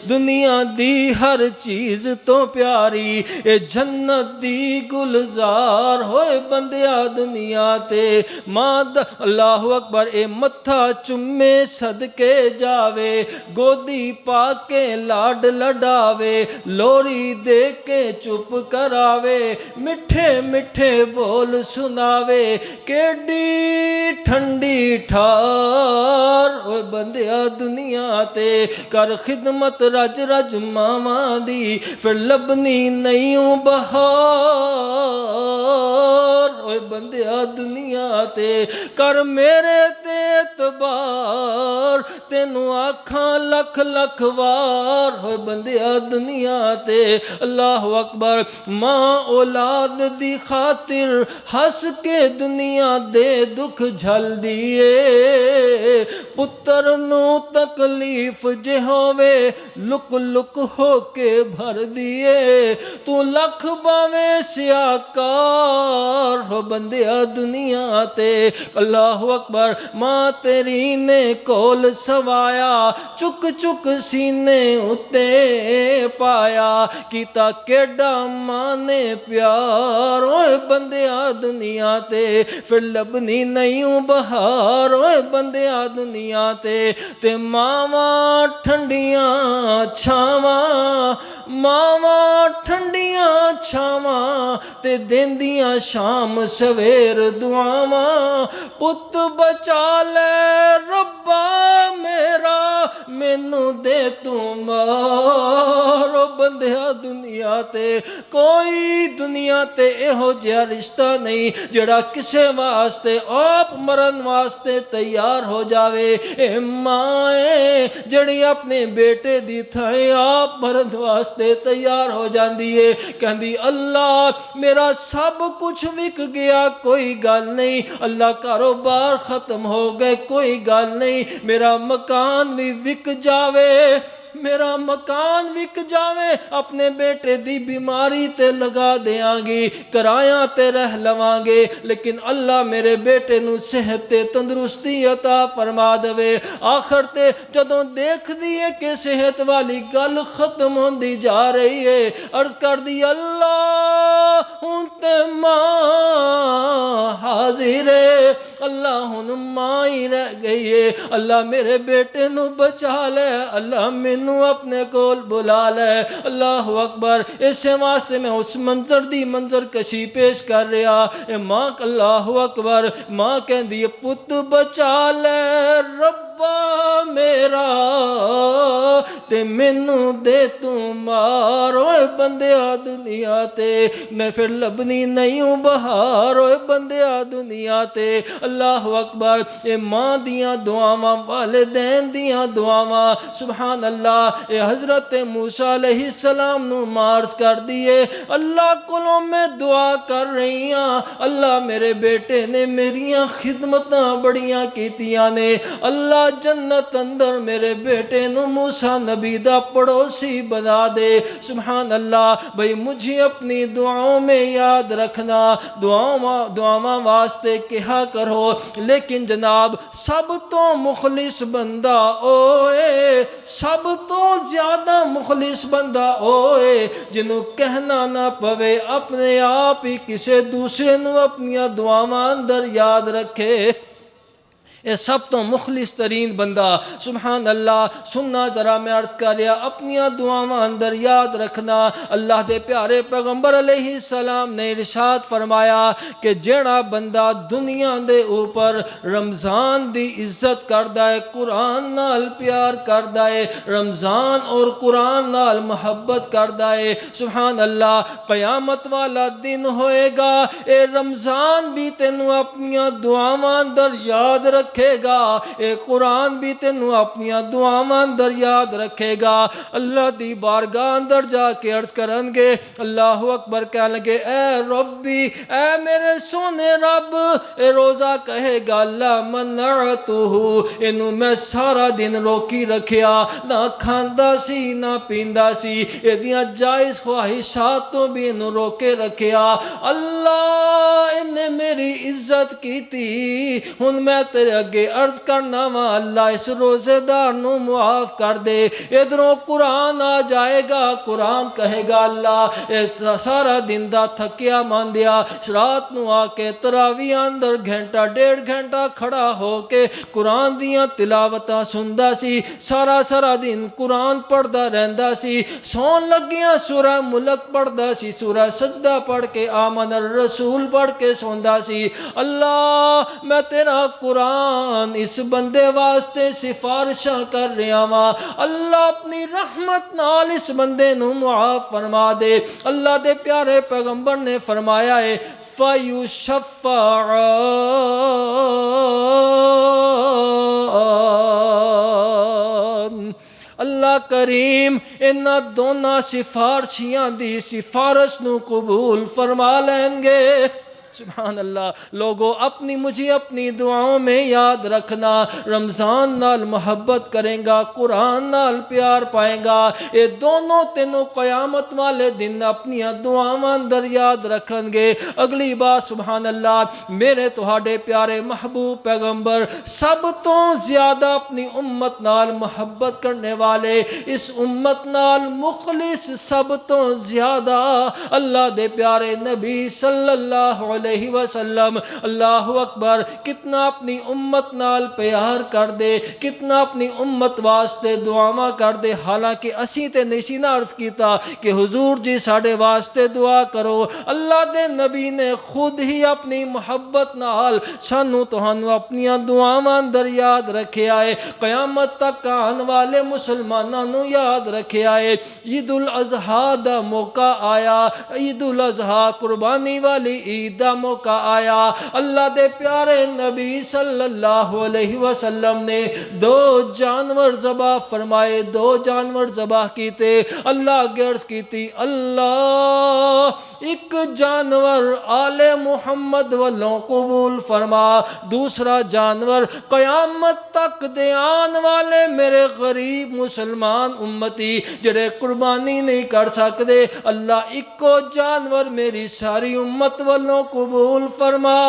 دنیا دی ہر چیز تو پیاری اے جنت دی گلزار، ہوئے بندیا دنیا تے ماں دا اللہ اکبر، اے متھا چمے صدقے جاوے، گودی پا کے لاڈ لڈاوے، لوری دے کے چپ کراوے، مٹھے مٹھے بول سناوے، کیڈی ٹھنڈی ٹھار، اوے بندیا دنیا تے کر خدمت رج رج ماواں دی، پھر لبنی نہیں بہار، اوے بندیا دنیا تے کر میرے تے اعتبار، تینوں آکھاں لکھ لکھ وار، اوے بندیا دنیا تے اللہ اکبر۔ ماں اولاد دی خاطر ہس کے دنیا دے دکھ جھل دیے، پتر نو تکلیف جے ہووے لک لک ہو کے بھر دیے، تو لکھ باویں سیاکار، ہو بندیا دنیا تے اللہ اکبر۔ ماں تیری نے کول سوایا، چک چک سینے اتے پایا، کیتا کیڈا ماں نے پیار، اوے بندیا دنیا تے پھر لبنی نہیں بہار، اوے بندیا دنیا تے ماواں ٹھنڈیاں چھاواں، ماواں ٹھنڈیاں چھاواں تے دیندیاں شام سویر دعاواں، پت بچا لے ربا میرا مینوں دے تو مارو بندیا دنیا تے کوئی دنیا تے ایہو جہا رشتہ نہیں جڑا کسے واسطے آپ مرن واسطے تیار ہو جاوے اے ماں جڑی اپنے بیٹے دی تھائیں آپ مرن واسطے تیار ہو جاندی ہے کہندی اللہ میرا سب کچھ وک گیا کوئی گل نہیں اللہ کاروبار ختم ہو گئے کوئی گل نہیں میرا مکان بھی وک جاوے میرا مکان وک جاوے اپنے بیٹے دی بیماری تے لگا دیاں گی کرایاں تے رہ لواں گے لیکن اللہ میرے بیٹے نو صحت تے تندرستی عطا فرما دے آخر تے جدوں دیکھ دیئے کہ صحت والی گل ختم ہوندی جا رہی ہے عرض کر دی اللہ ہن تے ماں حاضر ہے اللہ ہن ماں ہی رہ گئی ہے اللہ میرے بیٹے نو بچا لے اللہ مینوں اپنے کول بلا لے اللہ اکبر اسے واسطے میں اس منظر دی منظر کشی پیش کر رہا اے ماں اللہ اکبر ماں کہندی پت بچا لے ربا میرا تے مینوں دے تو مارو بندیا دنیا تے میں پھر لبنی نہیں ہوں بہار بندیا دنیا تے اللہ اکبر اے ماں دیاں دعاواں والدین دیاں دعاواں سبحان اللہ اے حضرت موسیٰ علیہ السلام نو مارس کر دیے اللہ کولوں میں دعا کر رہی ہاں اللہ میرے بیٹے نے میریاں خدمتاں بڑیاں کیتیاں نے اللہ جنت اندر میرے بیٹے نو موسیٰ نبی دا پڑوسی بنا دے سبحان اللہ بھئی مجھے اپنی دعاؤں میں یاد رکھنا دعاواں واسطے کہا کرو لیکن جناب سب تو مخلص بندہ اوئے سب تو زیادہ مخلص بندہ اوئے جنہوں کہنا نہ پوے اپنے آپ ہی کسے دوسرے نو اپنی دعاواں اندر یاد رکھے اے سب تو مخلص ترین بندہ سبحان اللہ سننا ذرا میں عرض کر رہا اپنی دعاواں اندر یاد رکھنا اللہ دے پیارے پیغمبر علیہ السلام نے ارشاد فرمایا کہ جیڑا بندہ دنیا دے اوپر رمضان دی عزت کردا ہے قرآن نال پیار کردا ہے رمضان اور قرآن نال محبت کردا ہے سبحان اللہ قیامت والا دن ہوئے گا اے رمضان بھی تینوں اپنی دعاواں اندر یاد رکھے گا اے قرآن بھی تینوں اپنی دعاواں اندر یاد رکھے گا اللہ دی بارگاہ اندر جا کے عرض کرن گے اللہ اکبر کہنے لگے اے ربی اے میرے سونے رب اے روزہ کہے گا اللہ منعتہو انہوں میں سارا دن روکی رکھیا نہ کھاندا سی نہ پیندا سی اے دیاں جائز خواہشات تو بھی انہوں روکے رکھیا اللہ انہیں میری عزت کی تھی ہن میں تیرے اگے عرض کرنا وا اللہ اس روزے دار نو معاف کر دے ادھروں قرآن آ جائے گا قرآن کہے گا اللہ سارا دن دا تھکیا ماندیا رات نو آ کے تراویح اندر گھنٹہ ڈیڑھ گھنٹہ کھڑا ہو کے قرآن دیاں تلاوتاں سندا سی سارا دن قرآن پڑھدا رہندا سی سون لگیاں سورہ ملک پڑھدا سی سورہ سجدہ پڑھ کے آمن الرسول پڑھ کے سوندا سی اللہ میں تیرا قرآن اس بندے واسطے سفارشاں کر رہا ہاں اللہ اپنی رحمت نال اس بندے نو معاف فرما دے اللہ دے پیارے پیغمبر نے فرمایا ہے فَيُشَفَّعَ اللہ کریم انہاں دونوں سفارشیاں دی سفارش نو قبول فرما لیں گے سبحان اللہ لوگوں اپنی مجھے اپنی دعاؤں میں یاد رکھنا رمضان نال محبت کریں گا قرآن نال پیار پائیں گا یہ دونوں تینوں قیامت والے دن اپنی دعاواں اندر یاد رکھن گے اگلی بات سبحان اللہ میرے تہاڈے پیارے محبوب پیغمبر سب تو زیادہ اپنی امت نال محبت کرنے والے اس امت نال مخلص سب تو زیادہ اللہ دے پیارے نبی صلی اللہ علیہ علیہ وسلم. اللہ اکبر. کتنا اپنی امت نال پیار کر دے, کتنا اپنی امت واسطے دعاواں کر دے. حالانکہ اسی تے نہیں سی نہ عرض کیتا کہ حضور جی ساڈے واسطے دعا کرو. اللہ دے نبی نے خود ہی اپنی محبت نال سانو تہانوں اپنی دعاواں اندر یاد رکھیا ہے. قیامت تک آن والے مسلماناں نو یاد رکھیا ہے. عید الاضحیٰ دا موقع آیا, عید الاضحیٰ قربانی والی عید دا موقع آیا. اللہ دے پیارے نبی صلی اللہ علیہ وسلم نے 2 جانور ذبح فرمائے, 2 جانور ذبح کیتے. اللہ اگے عرض کیتی, اللہ ایک جانور آل محمد والوں قبول فرما, دوسرا جانور قیامت تک دے آن والے میرے غریب مسلمان امتی جڑے قربانی نہیں کر سکتے, اللہ ایکو جانور میری ساری امت والوں قبول فرما.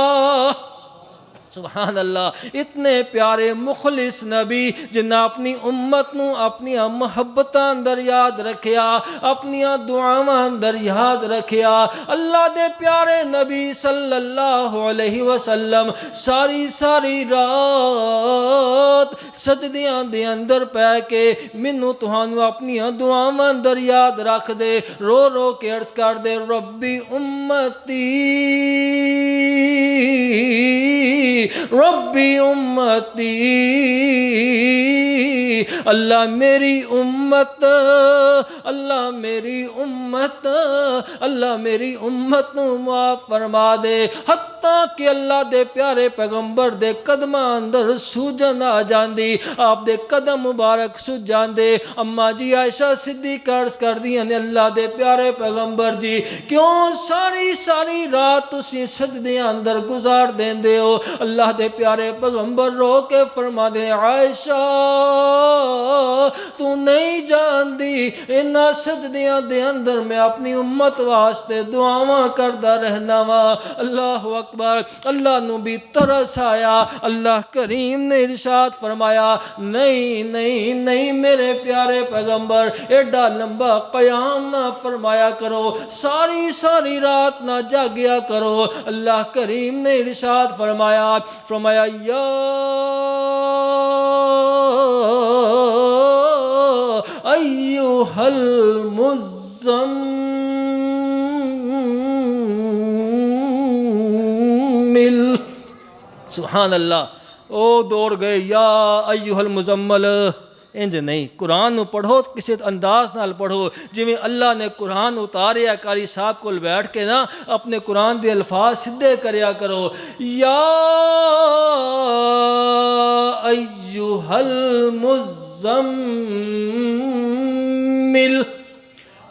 سبحان اللہ. اتنے پیارے مخلص نبی جنہاں اپنی امت نو اپنی محبتاں اندر یاد رکھیا, اپنی دعاواں اندر یاد رکھیا. اللہ دے پیارے نبی صلی اللہ علیہ وسلم ساری رات سجدیاں دے اندر پہ کے منو تہانوں اپنی دعاواں اندر یاد رکھ دے. رو رو کے عرض کر دے, ربی امتی ربی امتی, اللہ میری امت, اللہ میری امت, اللہ میری امت نو معاف فرما دے. حتیٰ کہ اللہ دے پیارے پیغمبر دے قدماں اندر سوجن آ جاندی, آپ دے قدم مبارک سج جاندے. اما جی عائشہ صدیقہ عرض کر دیا نے, اللہ دے پیارے پیغمبر جی کیوں ساری رات تسی سجدیاں اندر گزار دیندے ہو؟ اللہ دے پیارے پیغمبر رو کے فرما دے, عائشہ تو نہیں جاندی انہاں سجدیاں دے اندر میں اپنی امت واسطے دعاواں کردا رہنا وا. اللہ اکبر. اللہ نو بھی ترس آیا. اللہ کریم نے ارشاد فرمایا, نہیں میرے پیارے پیغمبر ایڈا لمبا قیام نہ فرمایا کرو, ساری رات نہ جاگیا کرو. اللہ کریم نے ارشاد فرمایا یا ایھا المزمل. سبحان اللہ. او دور گئے, یا ایھا المزمل. انج نہیں, قرآن نو پڑھو کسی انداز نال پڑھو جویں اللہ نے قرآن اتاریا. قاری صاحب کول بیٹھ کے نا اپنے قرآن دے الفاظ سدھے کریا کرو. یا ایھا المزمل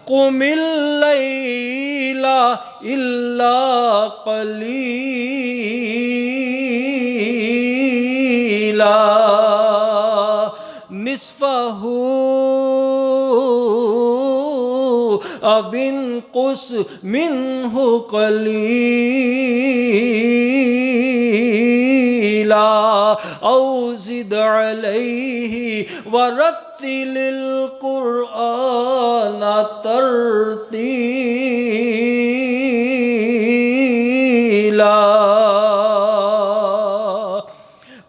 قم اللیل الا قلیلا نصفہ او انقص منہ قلیلا او زد علیہ ورتل القرآن ترتیلا.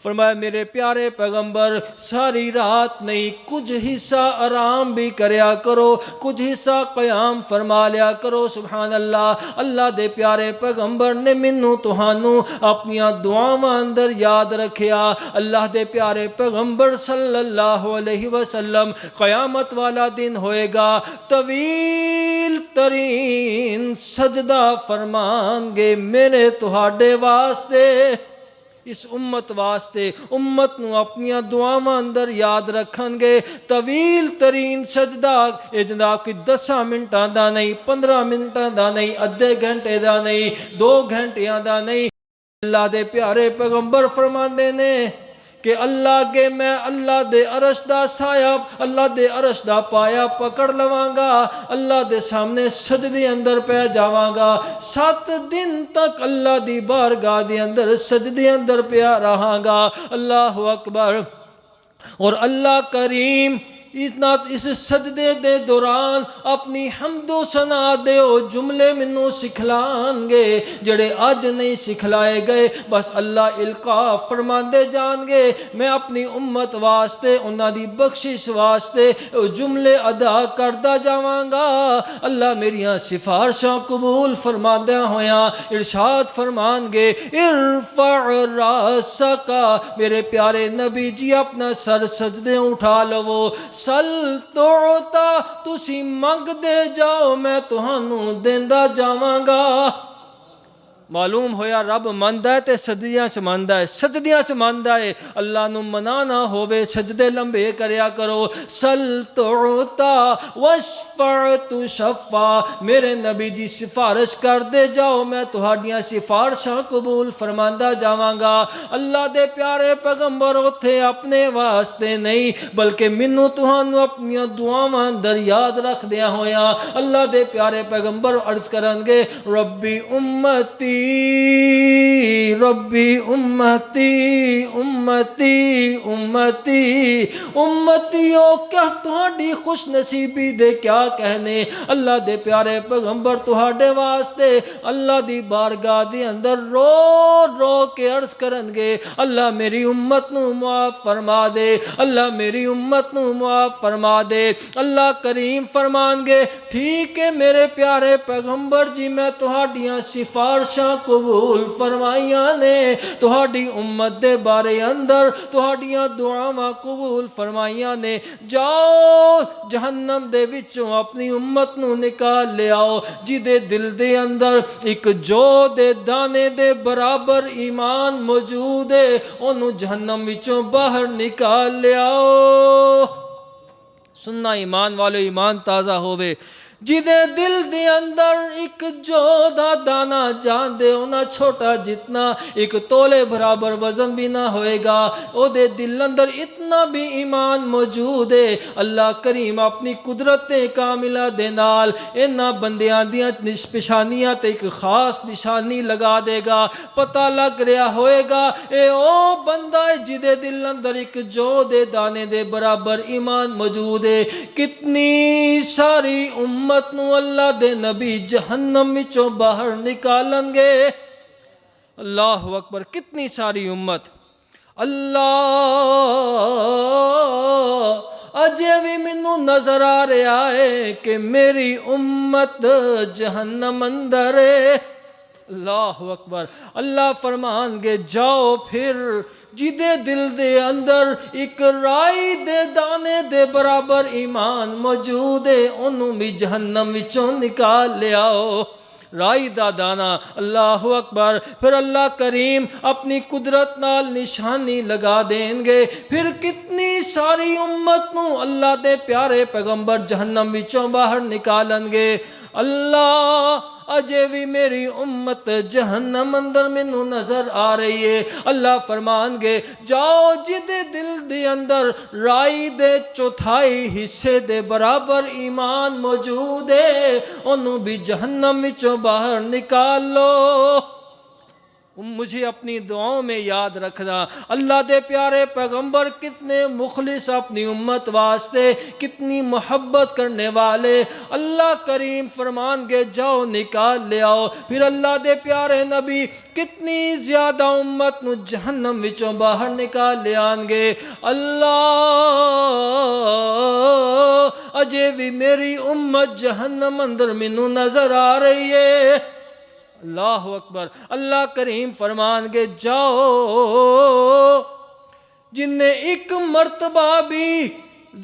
فرمایا میرے پیارے پیغمبر ساری رات نہیں, کچھ حصہ آرام بھی کریا کرو, کچھ حصہ قیام فرما لیا کرو. سبحان اللہ. اللہ دے پیارے پیغمبر نے منو تہانوں اپنی دعاواں اندر یاد رکھیا. اللہ دے پیارے پیغمبر صلی اللہ علیہ وسلم قیامت والا دن ہوئے گا, طویل ترین سجدہ فرمان گے میرے تہاڈے واسطے, اس امت واسطے. امت نو اپنی دعاواں اندر یاد رکھن گے. طویل ترین سجدہ اے جناب کی 10 منٹاں دا نہیں, 15 منٹاں دا نہیں, ادھے گھنٹے دا نہیں, 2 گھنٹیاں دا نہیں. اللہ دے پیارے پیغمبر فرماندے نے کہ اللہ کے میں اللہ دے عرش دا سایہ, اللہ دے عرش دا پایا پکڑ لواں گا, اللہ دے سامنے سجدے اندر پہ جاواں گا. 7 دن تک اللہ دی بارگاہ دے اندر سجدے اندر پہ رہاں گا. اللہ اکبر. اور اللہ کریم اس سجدے دے دوران اپنی حمد و ثنا دے او جملے مینوں سکھلان گے جڑے اج نہیں سکھلائے گئے، بس اللہ القاء فرماندے جان گے، میں اپنی امت واسطے انہاں دی بخشش واسطے او جملے ادا کردا جاواں گا۔ اللہ میریاں سفارشاں قبول فرماندیاں ہویاں ارشاد فرمان گے ارفع راسک، میرے پیارے نبی جی اپنا سر سجدے اٹھا لو، سل تعطا، تسی منگ دے جاؤ میں تہانوں دیندا جاواں گا۔ معلوم ہویا رب ماندا ہے تے سجدیاں چ ماندا ہے، سجدیاں چ ماندا ہے، اللہ نو منانا ہووے سجدے لمبے کریا کرو۔ سل تعطا واشفع تشفع، میرے نبی جی سفارش کر دے جاؤ میں تہاڈیاں سفارشاں قبول فرماندا جاواں گا۔ اللہ دے پیارے پیغمبر اوتھے اپنے واسطے نہیں بلکہ مینوں تہانوں اپنیاں دعاواں اندر یاد رکھ دیاں ہویاں اللہ دے پیارے پیغمبر عرض کرن گے ربی امتی ربی امتی امتی امتی امتیو، کیا تہاڈی خوش نصیبی دے کیا کہنے، اللہ دے پیارے پیغمبر تہاڈے واسطے اللہ دی بارگاہ دے اندر رو رو کے عرض کرن گے اللہ میری امت نو معاف فرما دے، اللہ میری امت نو معاف فرما دے۔ اللہ کریم فرمان گے ٹھیک ہے میرے پیارے پیغمبر جی، میں تہاڈیاں سفارشاں قبول فرمائیاں نے، تہاڈی امت دے بارے اندر تہاڈیاں دعاواں قبول فرمائیاں نے، جاؤ جہنم دے وچوں اپنی امت نو نکال لے آؤ جدے دل دے اندر ایک جو دے دانے دے برابر ایمان موجود ہے، انہوں جہنم وچوں باہر نکال لے آؤ۔ سننا ایمان والو ایمان تازہ ہوئے، جدے دل دے اندر ایک جو دا دانا جان دے ہونا چھوٹا جتنا ایک تولے برابر وزن بھی نہ ہوئے گا، او دے دل اندر اتنا بھی ایمان موجود ہے، اللہ کریم اپنی قدرت کاملہ دے نال انہاں بندیاں دیاں پیشانیاں تے ایک خاص نشانی لگا دے گا، پتہ لگ رہا ہوئے گا اے او بندہ ہے جدے دل اندر ایک جو دے دانے دے برابر ایمان موجود ہے۔ کتنی ساری امت نو اللہ دے نبی جہنم وچوں باہر نکالن گے، اللہ اکبر، کتنی ساری امت۔ اللہ اجے بھی مینوں نظر آ رہا ہے کہ میری امت جہنم اندر ہے، اللہ اکبر۔ اللہ فرمان گے جاؤ پھر جدے دل دے اندر ایک رائی دے دانے دے برابر ایمان موجود ہے، انہوں بھی جہنم وچوں نکال لے آؤ، رائی دا دانا، اللہ اکبر۔ پھر اللہ کریم اپنی قدرت نال نشانی لگا دیں گے، پھر کتنی ساری امت نو اللہ دے پیارے پیغمبر جہنم وچوں باہر نکالن گے۔ اللہ اجے بھی میری امت جہنم اندر مینوں نظر آ رہی ہے، اللہ فرمان گے جاؤ جدے دل دے اندر رائی دے چوتھائی حصے دے برابر ایمان موجود ہے، انہوں بھی جہنم وچوں باہر نکال لو۔ مجھے اپنی دعاؤں میں یاد رکھنا، اللہ دے پیارے پیغمبر کتنے مخلص اپنی امت واسطے، کتنی محبت کرنے والے، اللہ کریم فرمان گے جاؤ نکال لے آؤ۔ پھر اللہ دے پیارے نبی کتنی زیادہ امت نو جہنم وچوں باہر نکال لے آن گے۔ اللہ اجے بھی میری امت جہنم اندر مینوں نظر آ رہی ہے، اللہ اکبر۔ اللہ کریم فرمان گے جاؤ جن نے ایک مرتبہ بھی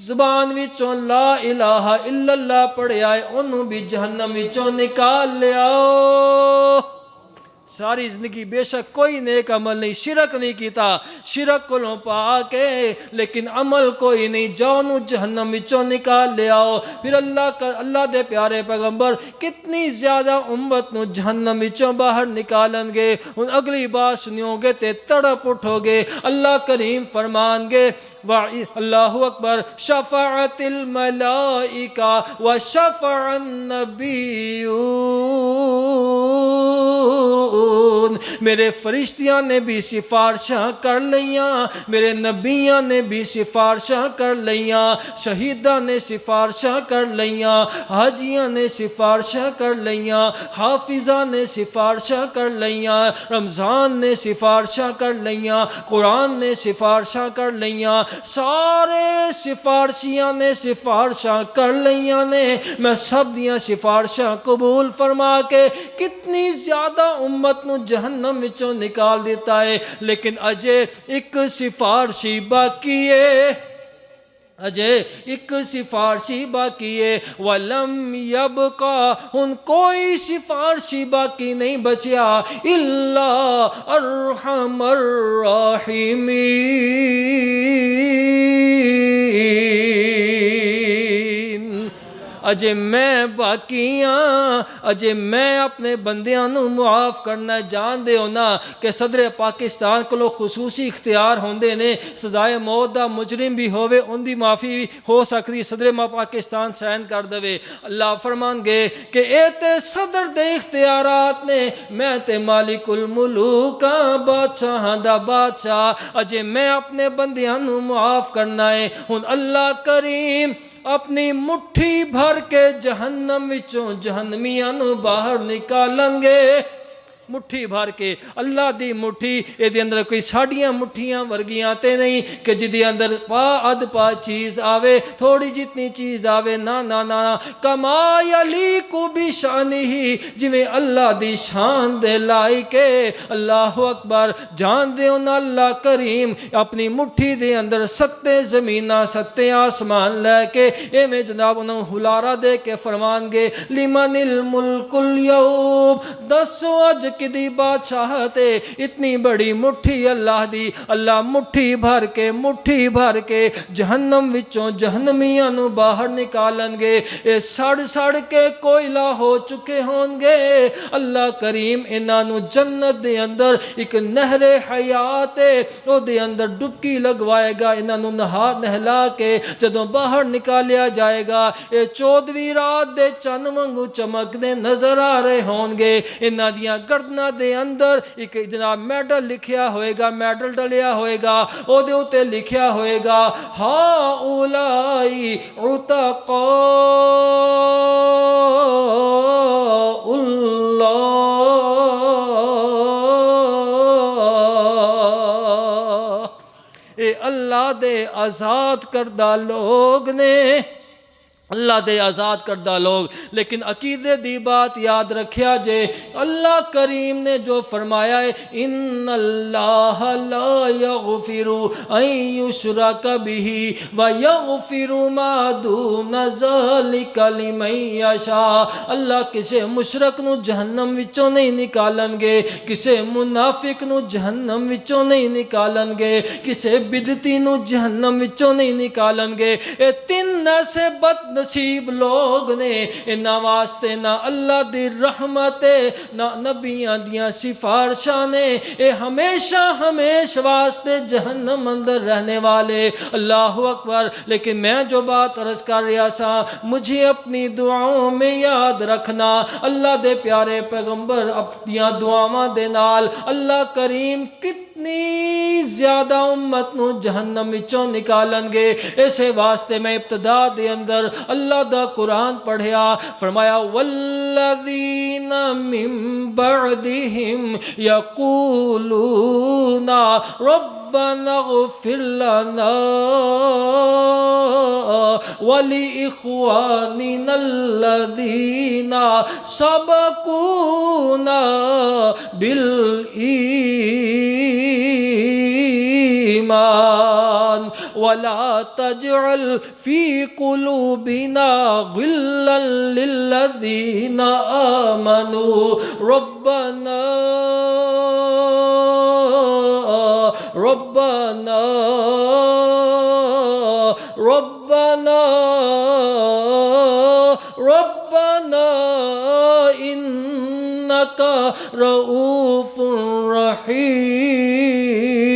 زبان وچوں لا الہ الا اللہ پڑھیا ہے، انہوں بھی جہنم وچوں نکال لے آؤ۔ ساری زندگی بے شک کوئی نیک عمل نہیں، شرک نہیں کیتا، شرک کو پا کے لیکن عمل کوئی نہیں، جاؤ نو جہنم وچوں نکال لے آؤ۔ پھر اللہ دے پیارے پیغمبر کتنی زیادہ امت نو جہنم وچوں باہر نکالن گے۔ ان اگلی بات سنیو گے تے تڑپ اٹھو گے، اللہ کریم فرمان گے اللہ اکبر شفاعت الملائکہ وشفع النبیون، میرے فرشتیاں نے بھی سفارشاں کر لیاں، میرے نبیاں نے بھی سفارشاں کر لیاں، شہیداں نے سفارشاں کر لیاں، حاجیاں نے سفارشاں کر لیاں، حافظاں نے سفارشاں کر لیاں، رمضان نے سفارشاں کر لیاں، قرآن نے سفارشاں کر لیاں، سارے سفارشیاں نے سفارشاں کر لیاں نے، میں سب دیاں سفارشاں قبول فرما کے کتنی زیادہ امت نو جہنم وچوں نکال دیتا ہے، لیکن اجے ایک سفارشی باقی ہے، اجے ایک سفارشی باقی ہے، وَلَمْ يَبْقَى، ان کوئی سفارشی باقی نہیں بچیا، إِلَّا أَرْحَمَ الرَّاحِمِينَ، اجے میں باقی ہاں، اجے میں اپنے بندیاں نو معاف کرنا، جان دے ہونا کہ صدر پاکستان کو خصوصی اختیار ہوندے نے، سزائے موت دا مجرم بھی ہوئے ان دی معافی ہو سکتی، صدر پاکستان سائن کر دوے۔ اللہ فرمان گے کہ اے تے صدر دے اختیارات نے، میں تے مالک الملوک ہاں، بادشاہاں دا بادشاہ، اجے میں اپنے بندیاں نو معاف کرنا ہے۔ ہن اللہ کریم اپنی مٹھی بھر کے جہنم وچوں جہنمیاں نو باہر نکالن گے، مٹھی بھر کے، اللہ دی مٹھی، اے دے اندر کوئی ساڑیاں مٹھیاں ورگیاں تے نہیں کہ جدی اندر پا چیز آوے، تھوڑی جتنی چیز آوے، نا نا نا، کما یلیق بشانہ، جویں اللہ دی شان دے لائکے۔ اللہ اکبر، جان دے انہاں اللہ کریم اپنی مٹھی دے اندر ستے زمینہ ستے آسمان لے کے ایویں جناب انہوں ہلارا دے کے فرمان گے لمن الملک اليوم، دسو اج کدی بادشاہت ہے، اتنی بڑی مٹھی اللہ دی، اللہ مٹھی بھر کے جہنم وچوں جہنمیاں نو باہر نکالن گے، اے سڑ کے کوئلہ ہو چکے ہون گے، اللہ کریم انہاں نو جنت دے اندر ایک نہر حیات ہے، او دے اندر ڈبکی لگوائے گا، انہاں نو نہلا کے جدوں باہر نکالیا جائے گا، اے 14ویں رات دے چن وانگو چمک دے نظر آ رہے ہون گے، انہاں دیاں گردناں دے اندر ایک جناب میڈل لکھیا ہوئے گا، میڈل ڈلیا ہوئے گا، او دے اوتے لکھیا ہوئے گا ہا اولائی عتقاء اللہ، اے اللہ دے آزاد کردہ لوگ نے، اللہ دے آزاد کردہ لوگ۔ لیکن عقیدے دی بات یاد رکھیا جے، اللہ کریم نے جو فرمایا ہے ان اللہ لا یغفر ان یشرک بہ ویغفر ما دون ذلک لمن یشاء، اللہ کسے مشرک نو جہنم وچوں نہیں نکالن گے، کسے منافق نو جہنم وچوں نہیں نکالن گے، کسے بدعتی نو جہنم وچوں نہیں نکالن گے، اے تین ایسے بد نصیب لوگ نے، انہاں واسطے نہ اللہ دی رحمت نہ نبیاں دیاں سفارشاں نے، اے ہمیشہ واسطے جہنم اندر رہنے والے۔ اللہ اکبر، لیکن میں جو بات عرض کر رہا سا، مجھے اپنی دعاؤں میں یاد رکھنا، اللہ دے پیارے پیغمبر اپنیاں دعاواں دے نال اللہ کریم کتنی زیادہ امت نو جہنم وچوں نکالن گے، اسے واسطے میں ابتدا دے اندر اللہ دا قرآن پڑھیا، فرمایا والذین من بعدہم یقولون ربنا اغفر لنا ولإخواننا الذین سبقونا بالایمان ولا تجعل في قلوبنا غلا للذين آمنوا ربنا إنك رؤوف رحيم۔